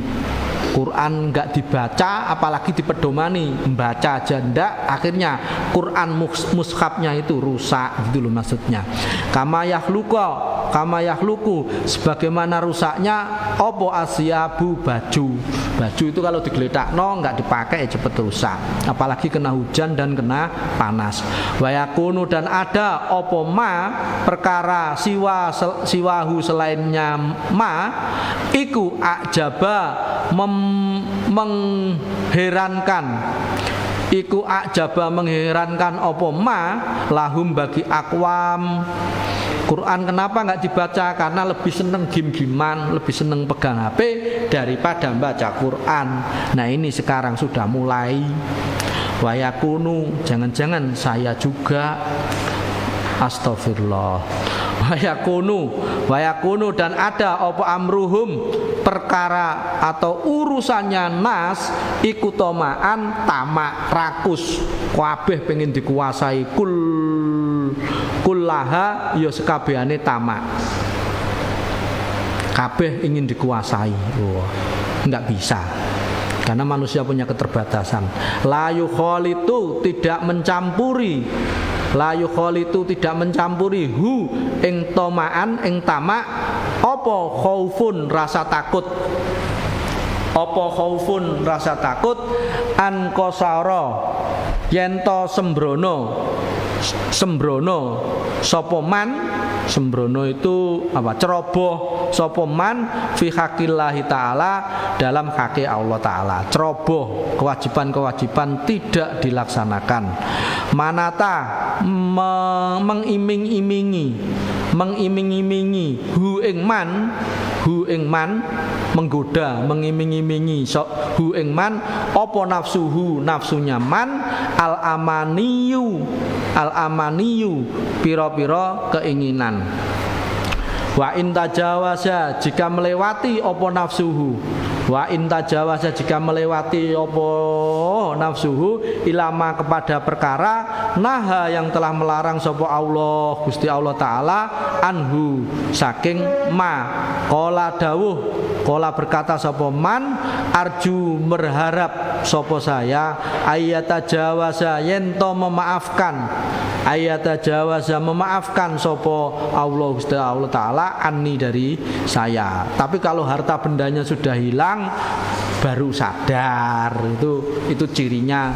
Quran enggak dibaca apalagi dipedomani, membaca aja ndak, akhirnya Quran mushafnya itu rusak, gitu loh maksudnya. Kama yakhluqu, sebagaimana rusaknya opo asyabu, baju itu kalau digeletakno enggak dipakai ya cepet rusak, apalagi kena hujan dan kena panas. Wa yakunu, dan ada opo ma, perkara siwahu selainnya ma iku ajaba, mengherankan, iku ajaba mengherankan opo ma lahum bagi akwam. Quran kenapa nggak dibaca? Karena lebih seneng game-giman, lebih seneng pegang HP daripada baca Quran. Nah ini sekarang sudah mulai. Wayakunu, jangan-jangan saya juga, astagfirullah. Wayakunu, dan ada opo amruhum, perkara atau urusannya nas iku tomaan, tamak, rakus, kabeh pengen dikuasai, kullaha, ya sekabehane tamak, kabeh ingin dikuasai. Enggak bisa, karena manusia punya keterbatasan. La yukhalitu, tidak mencampuri, la yukhalitu, tidak mencampuri hu ing tomaan, ing tamak, opo khaufun, rasa takut, opo khaufun, rasa takut, an kosaro, yento sembrono sapa man, sembrono itu apa, ceroboh sapa man fi haqillahi taala, dalam hak Allah taala, ceroboh, kewajiban-kewajiban tidak dilaksanakan. Manata, mengiming-imingi hu ing man, menggoda, mengiming-imingi hu ing man apa nafsuhu, nafsunya man, al amaniyu piro-piro keinginan. Wa in tajawaza, jika melewati apa nafsuhu, wa in tajawaza, jika melewati apa nafsuhu, ilama, kepada perkara, naha, yang telah melarang sapa Allah, Gusti Allah taala, anhu, saking ma, qala dawuh Qala berkata sapa man, arju berharap sapa saya ayata jawaza yen to memaafkan, ayata jawaza memaafkan sapa Allah Ta'ala anni dari saya. Tapi kalau harta bendanya sudah hilang baru sadar, itu cirinya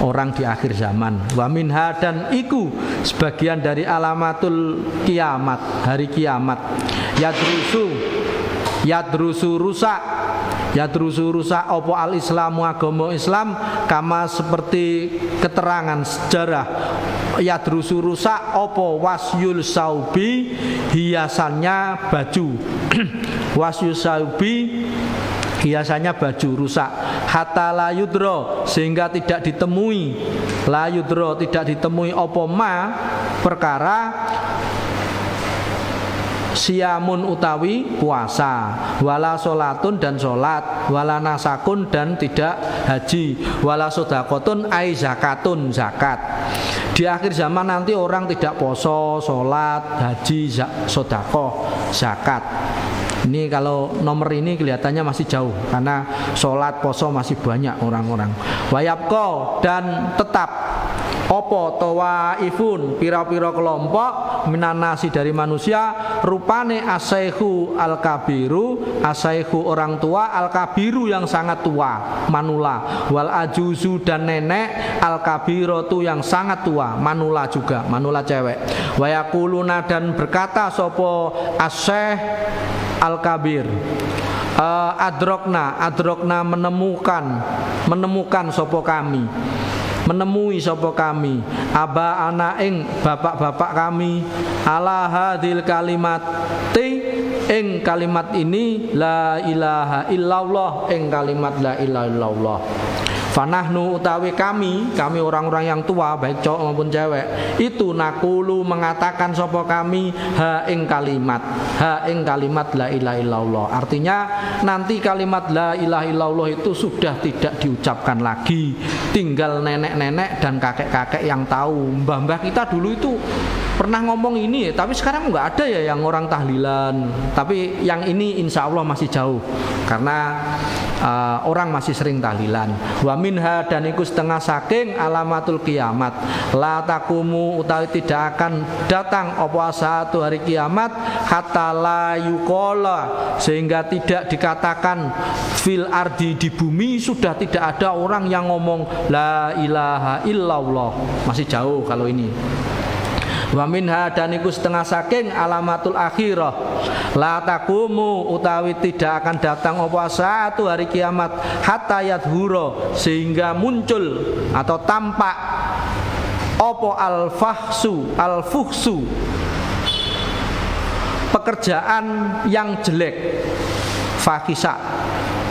orang di akhir zaman. Wa minha dan iku sebagian dari alamatul kiamat, hari kiamat. Yadrusu rusak opo al Islamu agama Islam kama seperti keterangan sejarah. Yadrusu rusak opo wasyul saubi hiasannya baju wasyul saubi hiasannya baju rusak. Hatta la yudro sehingga tidak ditemui, la yudro tidak ditemui opo ma perkara siamun utawi puasa, wala solatun dan solat, wala nasakun dan tidak haji, wala sodakotun ai zakatun zakat. Di akhir zaman nanti orang tidak poso, solat, haji, sodakoh, zakat. Ini kalau nomor ini kelihatannya masih jauh, karena sholat, poso masih banyak orang-orang. Wayabko dan tetap opo tawaifun pira-pira kelompok minanasi dari manusia rupane asaihu al-kabiru, asaihu orang tua, al-kabiru yang sangat tua, manula, wal ajuzu dan nenek, al-kabiratu yang sangat tua, manula juga, manula cewek. Wayakuluna dan berkata sopo asyeh al-kabir, adrokna menemukan sopo kami, menemui sopo kami, aba ana ing bapak-bapak kami, ala hadil kalimati ing kalimat ini, la ilaha illallah ing kalimat la ilaha illallah. Fanahnu utawi kami orang-orang yang tua baik cowok maupun cewek itu nakulu mengatakan sopo kami ha ing kalimat la ilaha illallah. Artinya nanti kalimat la ilaha illallah itu sudah tidak diucapkan lagi, tinggal nenek-nenek dan kakek-kakek yang tahu. Mbah-mbah kita dulu itu pernah ngomong ini, tapi sekarang nggak ada ya yang orang tahlilan. Tapi yang ini insya Allah masih jauh, karena orang masih sering tahlilan. Wa minha dan iku setengah saking alamatul kiamat, la takumu utawi tidak akan datang apa satu hari kiamat, hatta la yuqala sehingga tidak dikatakan fil ardi di bumi sudah tidak ada orang yang ngomong la ilaha illallah. Masih jauh kalau ini. Wa minha dan iku setengah saking alamatul akhirah, la takumu utawi tidak akan datang apa satu hari kiamat, hatta yadhura sehingga muncul atau tampak apa al-fuhsu pekerjaan yang jelek, fakisa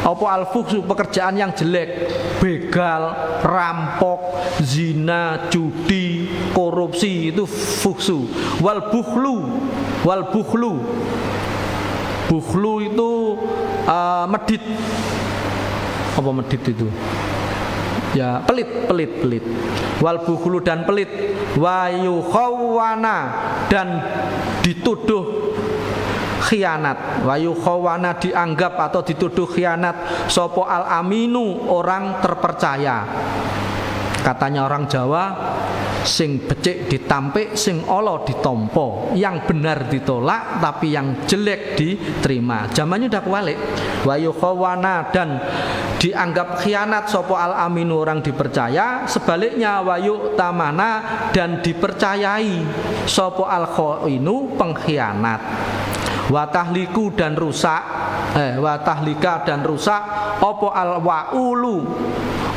apa al-fuhsu pekerjaan yang jelek, begal, rampok, zina, judi, korupsi, itu fuhsu. Wal bukhlu itu medit. Apa medit itu? Ya pelit. Wal bukhlu dan pelit. Wa yukhawwana dan dituduh khianat, wa yukhawana dianggap atau dituduh khianat sopo al aminu orang terpercaya. Katanya orang Jawa, sing becik ditampik, sing olo ditompo, yang benar ditolak tapi yang jelek diterima. Zamannya udah kebalik. Wa yukhawana dan dianggap khianat sopo al aminu orang dipercaya, sebaliknya wa yu'tamana dan dipercayai sopo al khainu pengkhianat. Watahliku dan rusak, watahlika dan rusak, opo al waulu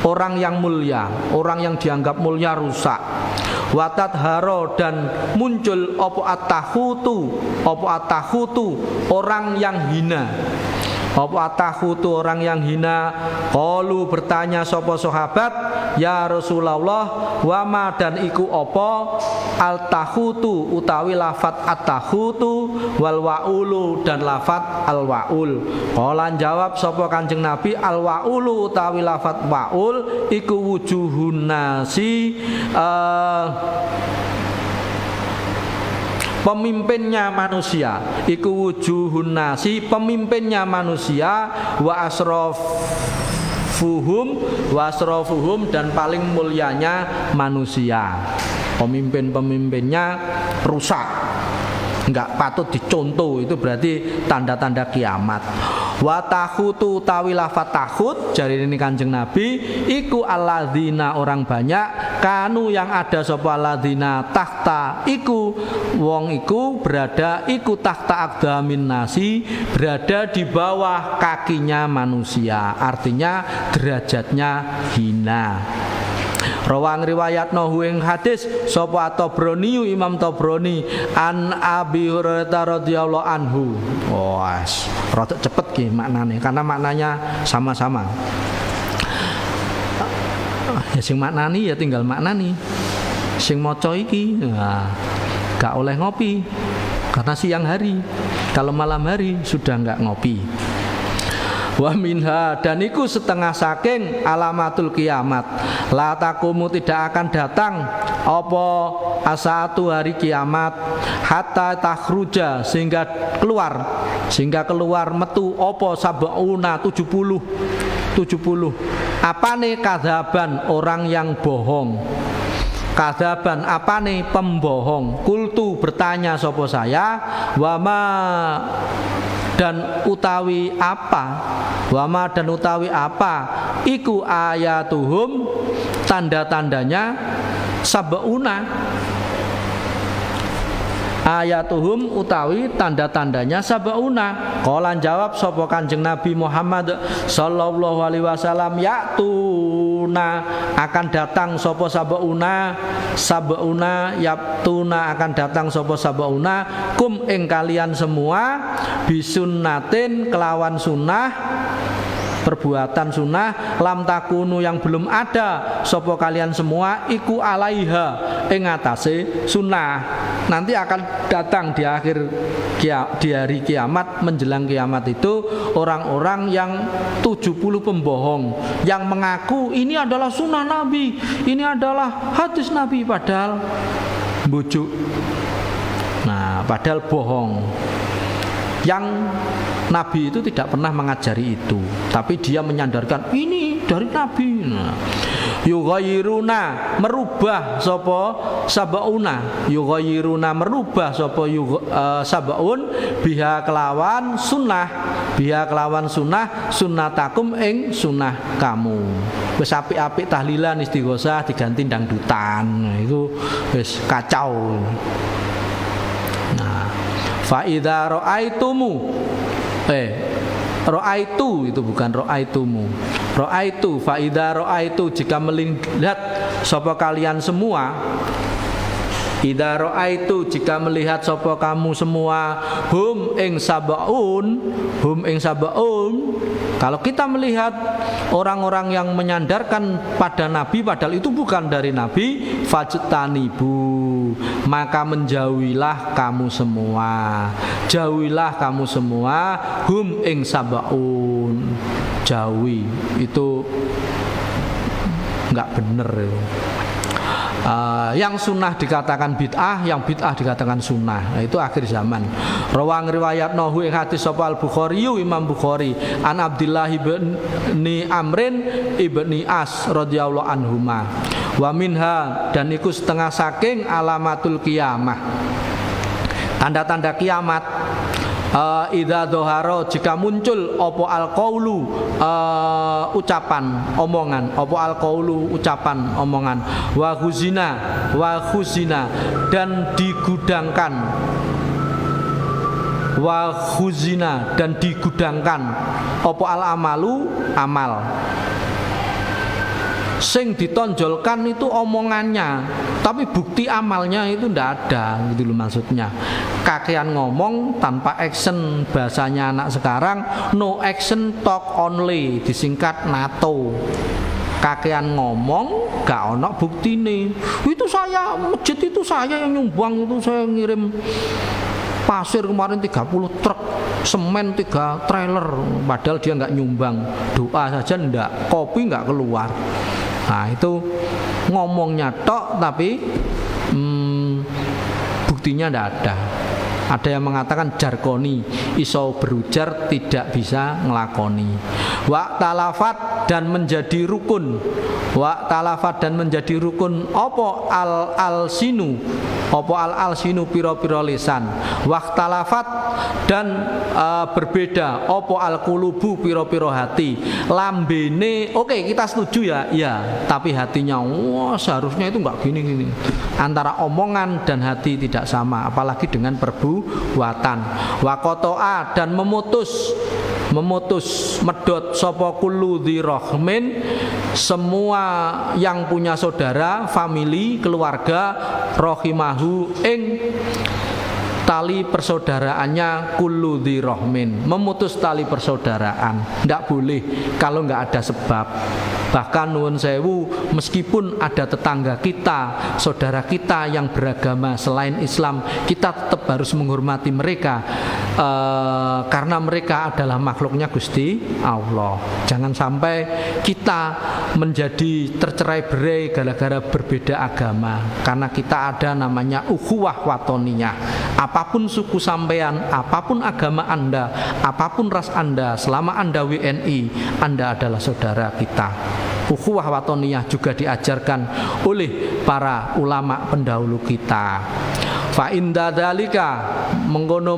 orang yang mulia, orang yang dianggap mulia rusak. Watatharo dan muncul opo atahutu orang yang hina. Apa atahutu orang yang hina. Qalu bertanya sapa sahabat, ya Rasulullah, wama dan iku apa al-tahutu utawi lafat at-tahutu wal waulu dan lafat al-waul. Qala jawab sapa Kanjeng Nabi, al-waulu utawi lafat waul iku wujuhun nasi pemimpinnya manusia, iku wujuhun nasi, pemimpinnya manusia, wa asrafuhum dan paling mulianya manusia. Pemimpin-pemimpinnya rusak, enggak patut dicontoh, itu berarti tanda-tanda kiamat. Wa takhutu tawilah fatahut, jari ini Kanjeng Nabi, iku alladzina orang banyak, kanu yang ada sapa alladzina tahta, iku wong iku berada, iku tahta aqdamin nasi, berada di bawah kakinya manusia, artinya derajatnya hina. Rawang riwayat ing hadis sapa Tabrani, Imam Tabrani, an Abi Hurairah radhiyallahu anhu. Oh, rada cepet ki maknane karena maknanya sama-sama. Ya sing maknani ya tinggal maknani. Sing maca iki gak oleh ngopi karena siang hari. Kalau malam hari sudah enggak ngopi. Wa minha, dan iku setengah saking alamatul kiamat, la takumu tidak akan datang apa asatu hari kiamat, hatta takhruja sehingga keluar metu apa sab'una 70 apane kadzaban orang yang bohong. Kadzaban apane pembohong. Kultu bertanya sapa saya, wama dan utawi apa iku ayatuhum tanda-tandanya sab'una, ayatuhum utawi tanda-tandanya sab'una. Qalan jawab sapa Kanjeng Nabi Muhammad sallallahu alaihi wasallam, ya'tuna akan datang sapa sab'una yaptuna akan datang sapa sab'una kum ing kalian semua bisunnatin kelawan sunnah, perbuatan sunnah, lam takunu yang belum ada sapa kalian semua iku alaiha ing atase sunnah. Nanti akan datang di hari kiamat, menjelang kiamat itu orang-orang yang 70 pembohong yang mengaku ini adalah sunnah Nabi, ini adalah hadis Nabi, padahal bujuk. Nah, padahal bohong. Yang Nabi itu tidak pernah mengajari itu, tapi dia menyandarkan ini dari Nabi. Nah, yughayyiruna merubah sapa sab'una, yughayyiruna merubah sapa sab'un biha kelawan sunnah sunnatakum ing sunnah kamu. Wis apik-apik tahlilan istighosah diganti dangdutan. Nah, itu wis kacau. Nah, fa idza ra'aitumu ra'aitu itu bukan ra'aitumu. Ra'aitu fa idza ra'aitu jika melihat sapa kalian semua, idza ra'aitu jika melihat sapa kamu semua, hum ing sab'un. Kalau kita melihat orang-orang yang menyandarkan pada Nabi padahal itu bukan dari Nabi, fajtanibu maka menjauhilah kamu semua. Jauhilah kamu semua hum ing sab'un. Jauhi itu enggak bener. Yang sunnah dikatakan bid'ah, yang bid'ah dikatakan sunnah. Nah, itu akhir zaman. Rawang riwayat nahu ing hadis sapa Al-Bukhari, Imam Bukhari, an Abdullah ibni Amrin ibni As radhiyallahu anhuma. Wa minha, dan iku setengah saking alamatul kiamah, tanda-tanda kiamat. Idza dhahara jika muncul opo alqaulu ucapan omongan, opo alqaulu ucapan omongan, wa khuzina dan digudangkan, wa khuzina dan digudangkan opo al amalu amal. Sing ditonjolkan itu omongannya, tapi bukti amalnya itu ndak ada, gitu loh maksudnya. Kakean ngomong tanpa action, bahasanya anak sekarang no action talk only, disingkat NATO. Kakean ngomong gak ono buktine. Itu saya masjid itu saya yang nyumbang, itu saya ngirim pasir kemarin 30 truk, semen 3 trailer, padahal dia nggak nyumbang, doa saja ndak, kopi nggak keluar. Nah itu ngomongnya tok tapi buktinya tidak ada. Ada yang mengatakan jargoni, iso berujar tidak bisa ngelakoni. Wa talafat dan menjadi rukun. Wa talafat dan menjadi rukun opo al sinu. Opo al sinu piro-piro lisan. Wa talafat dan berbeda opo al kulubu piro-piro hati. Lambene oke, kita setuju ya, tapi hatinya seharusnya itu enggak gini. Antara omongan dan hati tidak sama, apalagi dengan perbuatan. Wakotoa dan memutus medot sapa kullu dzirahmin, semua yang punya saudara, famili, keluarga, rahimahu ing tali persaudaraannya kullu dzirahmin, memutus tali persaudaraan. Tidak boleh kalau nggak ada sebab. Bahkan nuwun sewu, meskipun ada tetangga kita, saudara kita yang beragama selain Islam, kita tetap harus menghormati mereka, karena mereka adalah makhluknya Gusti Allah. Jangan sampai kita menjadi tercerai-berai gara-gara berbeda agama, karena kita ada namanya ukhuwah watoniyah. Apapun suku sampean, apapun agama Anda, apapun ras Anda, selama Anda WNI, Anda adalah saudara kita. Ukhuwah watoniyah juga diajarkan oleh para ulama pendahulu kita. Fa inda dzalika menggono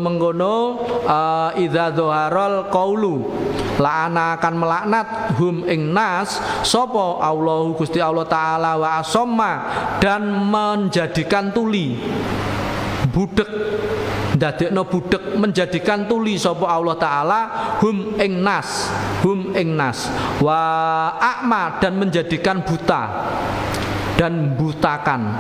idza dzaharul qaulu la'ana akan melaknat hum ing nas sapa Allahu Gusti Allah taala wa asamma, dan menjadikan tuli budek, ndadekno budek, menjadikan tuli sapa Allah taala hum ing nas wa a'ma, dan menjadikan buta dan butakan,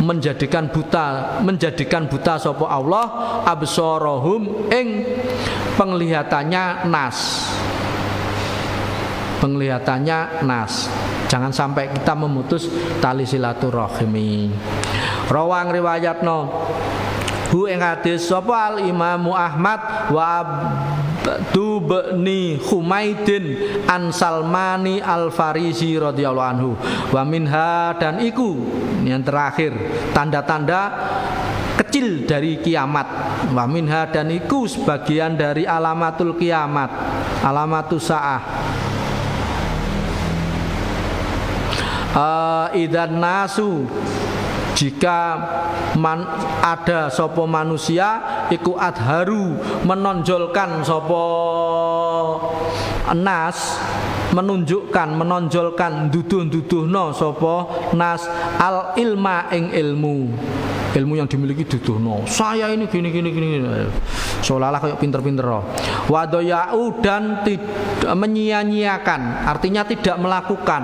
menjadikan buta sapa Allah absarahum ing penglihatannya nas. Jangan sampai kita memutus tali silaturahmi. Rawang riwayatno hu ing hadis sapa al Imam Ahmad wa Abdu bin Humaidin an Salmani al-Farisi radhiyallahu anhu. Wa minha, dan iku yang terakhir tanda-tanda kecil dari kiamat. Wa minha, dan iku sebagian dari alamatul kiamat, alamatus saah. Idan nasu, jika ada sopo manusia iku adharu, menonjolkan sopo nas, menonjolkan duduh-duduhno sopo nas al ilma ing ilmu yang dimiliki duduhno. Saya ini gini seolah-olah kayak pinter-pinter. Wadoyau, dan menyia-nyiakan, artinya tidak melakukan.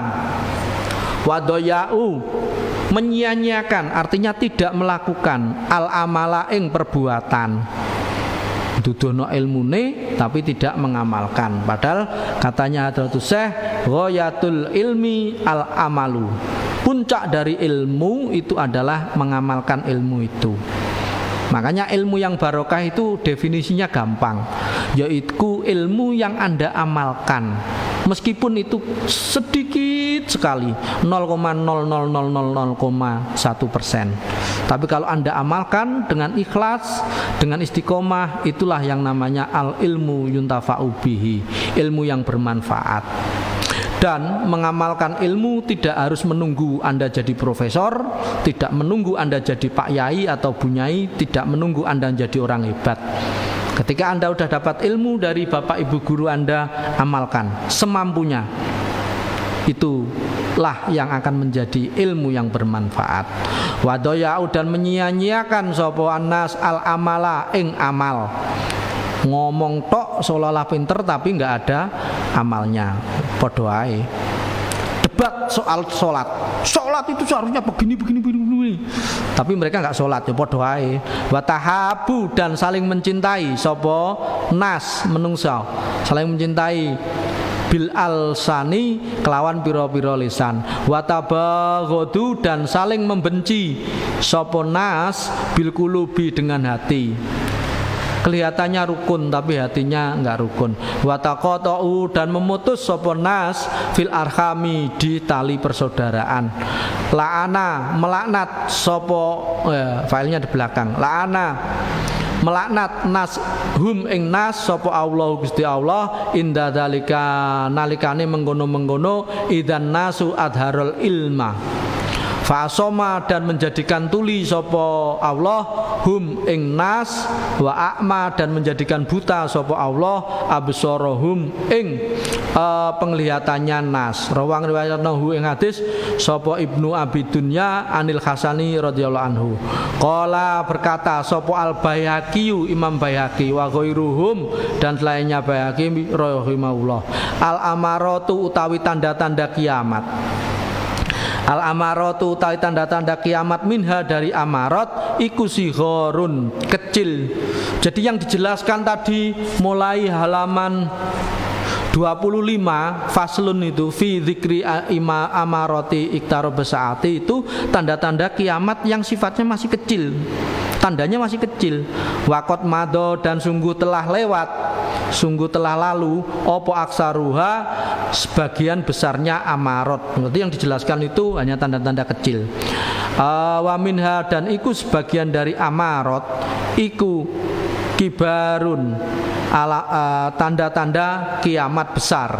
Wadoyau, menyia-nyiakan, artinya tidak melakukan al amala ing perbuatan. Dudono ilmune tapi tidak mengamalkan. Padahal katanya Hadratus Syekh, ghayatul ilmi al amalu, puncak dari ilmu itu adalah mengamalkan ilmu itu. Makanya ilmu yang barokah itu definisinya gampang, yaitu ilmu yang Anda amalkan, meskipun itu sedikit sekali, 0,00001%. Tapi kalau Anda amalkan dengan ikhlas, dengan istiqomah, itulah yang namanya al ilmu yuntafa'u bihi, ilmu yang bermanfaat. Dan mengamalkan ilmu tidak harus menunggu Anda jadi profesor, tidak menunggu Anda jadi Pak Yai atau Bu Nyai, tidak menunggu Anda jadi orang hebat. Ketika Anda sudah dapat ilmu dari Bapak Ibu guru Anda, amalkan semampunya. Itulah yang akan menjadi ilmu yang bermanfaat. Wadoyau, dan menyia-nyiakan sapa annas al amala ing amal. Ngomong tok seolah-olah pinter tapi nggak ada amalnya. Padha ae. Debat soal sholat itu seharusnya begini. Tapi mereka nggak sholat, ya padha ae. Watahabu, dan saling mencintai sapa nas menungsa, saling mencintai bil alsani kelawan pira-pira lisan. Watabaghadu, dan saling membenci sapa nas bil kulubi dengan hati. kelihatannya rukun tapi hatinya enggak rukun. Wa taqata'u dan memutus sapa nas fil arhami di tali persaudaraan. La'ana melaknat sapa filenya di belakang. La'ana melaknat nas hum ing nas sapa Allah Gusti Allah inda dzalika nalikane mengkono-mengkono idzan nasu adharul ilma. Fasoma dan menjadikan tuli sapa Allah hum ing nas wa a'ma dan menjadikan buta sapa Allah absarahum ing penglihatannya nas. Rawang riwayatnahu ing hadis sapa Ibnu Abi Dunya Anil Hasani radhiyallahu anhu. Qala berkata sapa Al Baihaqi Imam Baihaqi wa ghairuhum dan lainnya Baihaqi rahimahullah. Al amaratu utawi tanda-tanda kiamat. Al amaratu utawi tanda-tanda kiamat minha dari amarat iku sighorun kecil. Jadi yang dijelaskan tadi mulai halaman 25 faslun itu fi dzikri amarati iktaraba saati itu tanda-tanda kiamat yang sifatnya masih kecil. Tandanya masih kecil. Waqat mado dan sungguh telah lewat, sungguh telah lalu opo aksaruha sebagian besarnya amarot. Berarti yang dijelaskan itu hanya tanda-tanda kecil. Wa minha dan iku sebagian dari amarot iku kibarun ala tanda-tanda kiamat besar.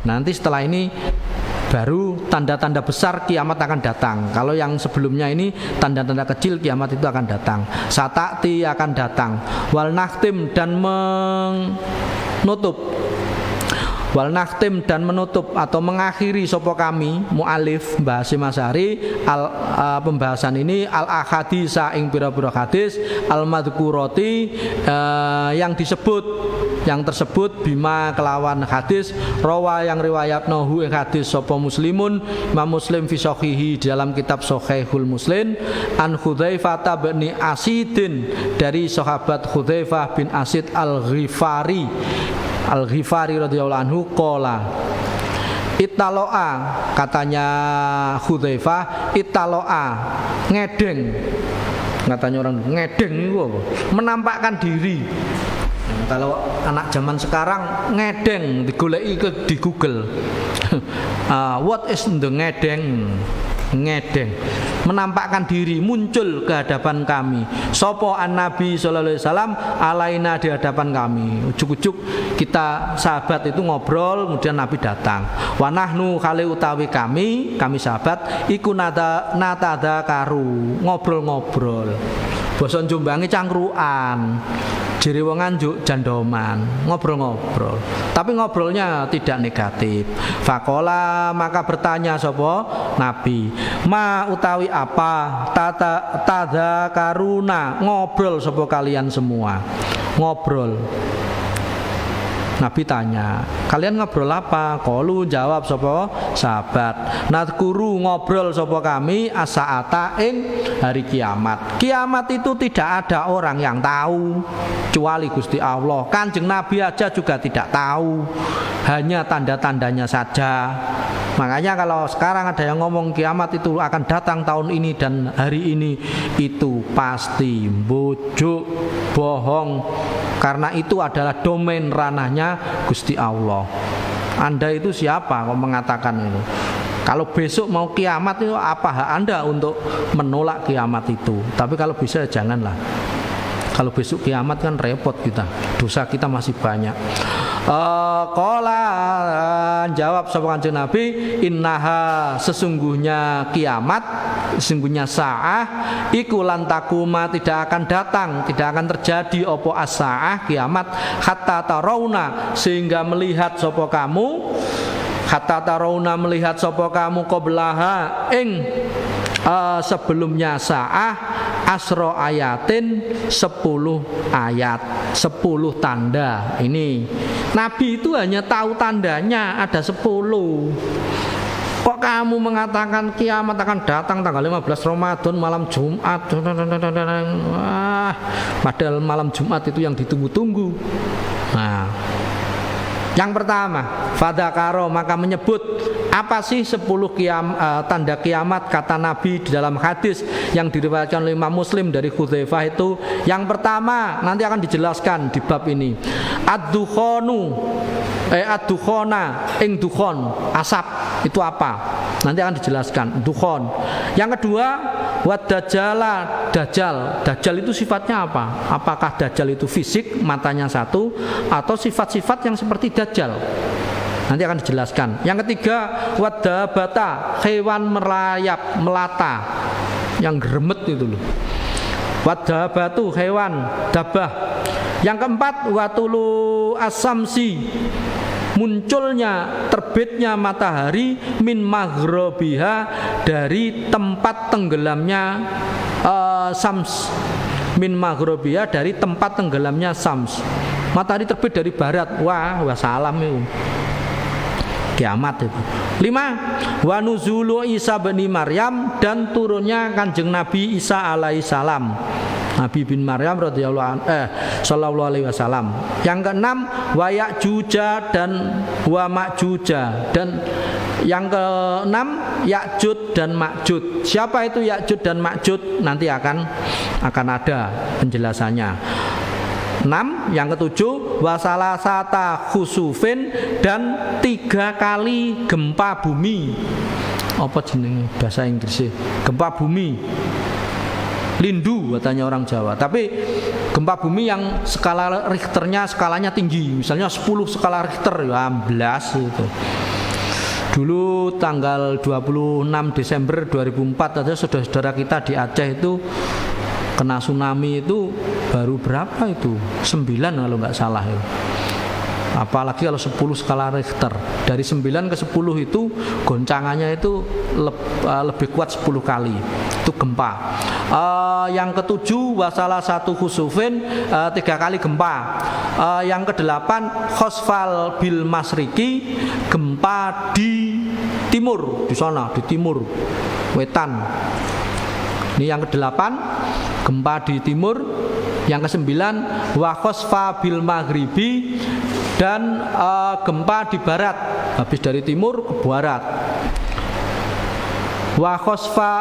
Nanti setelah ini baru tanda-tanda besar kiamat akan datang. Kalau yang sebelumnya ini tanda-tanda kecil kiamat itu akan datang. Satati akan datang. Wal nakhtim dan menutup. Wal nakhtim dan menutup atau mengakhiri sopo kami mu'alif Mbah Hasyim Asy'ari pembahasan ini al ahadisa ing pira-pira hadis al madhkurati yang tersebut bima kelawan hadis rawa yang riwayat nahu ing hadis sapa muslimun Imam Muslim fi sahihi dalam kitab Sahihul Muslim an Hudzaifah bin Asidin dari sahabat Hudzaifah bin Asid Al-Ghifari radhiyallahu anhu qala italoa katanya Hudzaifah italoa ngedeng katanya orang ngedeng itu apa? Menampakkan diri. Kalau anak zaman sekarang ngedeng digoleki di Google. What is the ngedeng? Ngedeng menampakkan diri muncul ke hadapan kami sopo an Nabi sallallahu alaihi wasallam alaina di hadapan kami. Ujuk-ujuk kita sahabat itu ngobrol kemudian Nabi datang. Wa nahnu kali utawi kami sahabat iku nata karu ngobrol-ngobrol. Basa Jombange cangkruan. Jere wong nganjuk jandoman, ngobrol-ngobrol. Tapi ngobrolnya tidak negatif. Faqala maka bertanya sapa Nabi, "Ma utawi apa tadza karuna ngobrol sapa kalian semua?" Ngobrol. Nabi tanya, kalian ngobrol apa? Qalu jawab sapa sahabat, nadkuru ngobrol sapa kami as-saata ing hari kiamat. Kiamat itu tidak ada orang yang tahu kecuali Gusti Allah. Kanjeng Nabi aja juga tidak tahu, hanya tanda-tandanya saja. Makanya kalau sekarang ada yang ngomong kiamat itu akan datang tahun ini dan hari ini, itu pasti bujuk, bohong. Karena itu adalah domain ranahnya Gusti Allah. Anda itu siapa kok mengatakan itu? Kalau besok mau kiamat itu apa hak Anda untuk menolak kiamat itu? Tapi kalau bisa janganlah. Kalau besok kiamat kan repot kita. Dosa kita masih banyak. Qala jawab sapa Kanjeng Nabi, innaha sesungguhnya kiamat, sesungguhnya saah iku lan takuma tidak akan datang, tidak akan terjadi opo as-saah kiamat hatta tarawna sehingga melihat sapa kamu hatta tarawna melihat sapa kamu qablaha ing sebelumnya saah asro ayatin 10 ayat 10 tanda. Ini Nabi itu hanya tahu tandanya ada 10. Kok kamu mengatakan kiamat akan datang tanggal 15 Ramadan malam Jumat? Padahal malam Jumat itu yang ditunggu-tunggu. Nah, yang pertama, fadzakaro maka menyebut Apa sih 10 tanda kiamat kata Nabi di dalam hadis yang diriwayatkan oleh Imam Muslim dari Hudzaifah itu? Yang pertama nanti akan dijelaskan di bab ini. Ad-dukhona ing dukhon, asap itu apa? Nanti akan dijelaskan dukhon. Yang kedua, wad-dajjala, dajjal. Dajjal itu sifatnya apa? Apakah dajjal itu fisik, matanya satu, atau sifat-sifat yang seperti dajjal? Nanti akan dijelaskan. Yang ketiga, wad-dabata, hewan merayap, melata, yang geremet itu loh. Wad-dabatu, hewan, dabah. Yang keempat, watulu asamsi, munculnya, terbitnya matahari min maghribiha, dari tempat tenggelamnya Sams. Min maghribiha, dari tempat tenggelamnya Sams. Matahari terbit dari barat. Wah salam itu. Kiamat itu. 5. Wa nuzulu Isa bin Maryam, dan turunnya Kanjeng Nabi Isa alaihi salam. Nabi bin Maryam sallallahu alaihi wasallam. Yang keenam, wa Ya'juja dan wa Ma'juja, dan yang keenam Ya'jud dan Ma'jud. Siapa itu Ya'jud dan Ma'jud? Nanti akan ada penjelasannya. 6. Yang ketujuh, wasalasata khusufin, dan 3 kali gempa bumi. Apa jenenge bahasa Inggrisnya? Gempa bumi. Lindu katanya orang Jawa. Tapi gempa bumi yang skala Richternya skalanya tinggi, misalnya 10 skala Richter, ya 11 itu. Dulu tanggal 26 Desember 2004 ada saudara-saudara kita di Aceh itu kena tsunami, itu baru berapa itu? 9 kalau nggak salah ya. Apalagi kalau 10 skala Richter. Dari 9 ke 10 itu goncangannya itu lebih kuat 10 kali. Itu gempa. Yang ketujuh, wasalah satu khusufin, 3 kali gempa. Yang kedelapan, khosfal bil masriki, gempa di timur, di sana, di timur wetan. Ini yang kedelapan, gempa di timur. Yang kesembilan, wa khosfa bil maghribi, dan gempa di barat, habis dari timur ke barat. Wa khosfa,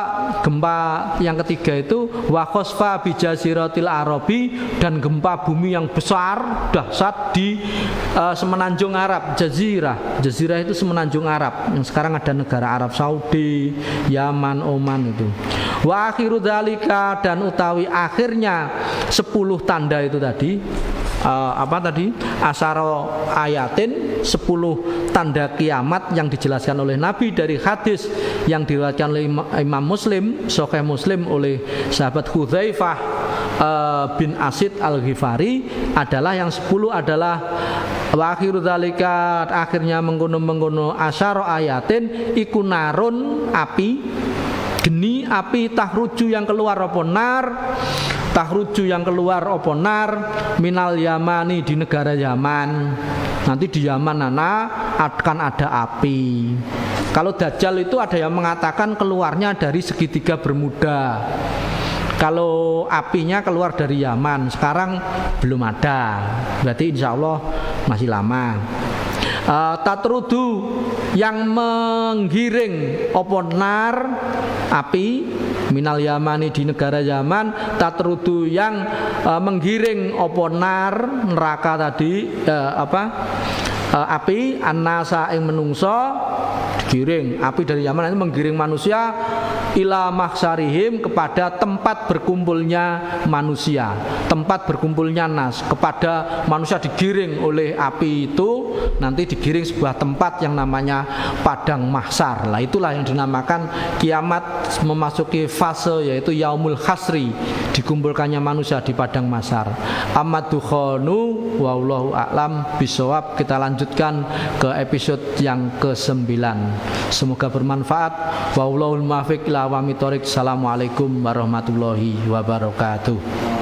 gempa yang ketiga itu wa khosfa bi jaziratil arabi, dan gempa bumi yang besar dahsyat di semenanjung Arab. Jazirah itu semenanjung Arab yang sekarang ada negara Arab Saudi, Yaman, Oman itu. Wa akhiru dzalika, dan utawi akhirnya 10 tanda itu tadi. Asyara ayatin, 10 tanda kiamat yang dijelaskan oleh Nabi dari hadis yang diriwayatkan oleh Imam Muslim, Sahih Muslim, oleh sahabat Hudzaifah bin Asid Al-Ghifari adalah yang 10 adalah wa akhiru dzalika, akhirnya mengkono asyara ayatin iku narun, api, geni api, tahruju yang keluar apa nar, tahruju yang keluar apa nar, minal Yamani, di negara Yaman. Nanti di Yaman akan ada api. Kalau Dajjal itu ada yang mengatakan keluarnya dari segitiga Bermuda. Kalau apinya keluar dari Yaman, sekarang belum ada. Berarti insya Allah masih lama. Tatrudu yang menggiring oponar, api, minal Yamani, di negara Yaman. Tatrudu yang menggiring oponar, neraka tadi, api, annasa ing menungso, digiring. Api dari Yaman itu menggiring manusia ila mahsyarihim, kepada tempat berkumpulnya manusia, tempat berkumpulnya nas, kepada manusia digiring oleh api itu, nanti digiring sebuah tempat yang namanya padang mahsyar. Lah itulah yang dinamakan kiamat memasuki fase, yaitu yaumul hasri, dikumpulkannya manusia di padang mahsyar. Amadu khonu wallahu a'lam bisawab. Kita lanjutkan ke episode yang ke-9. Semoga bermanfaat. Wallahul muwaffiq ila aqwamit thoriq. Assalamualaikum warahmatullahi wabarakatuh.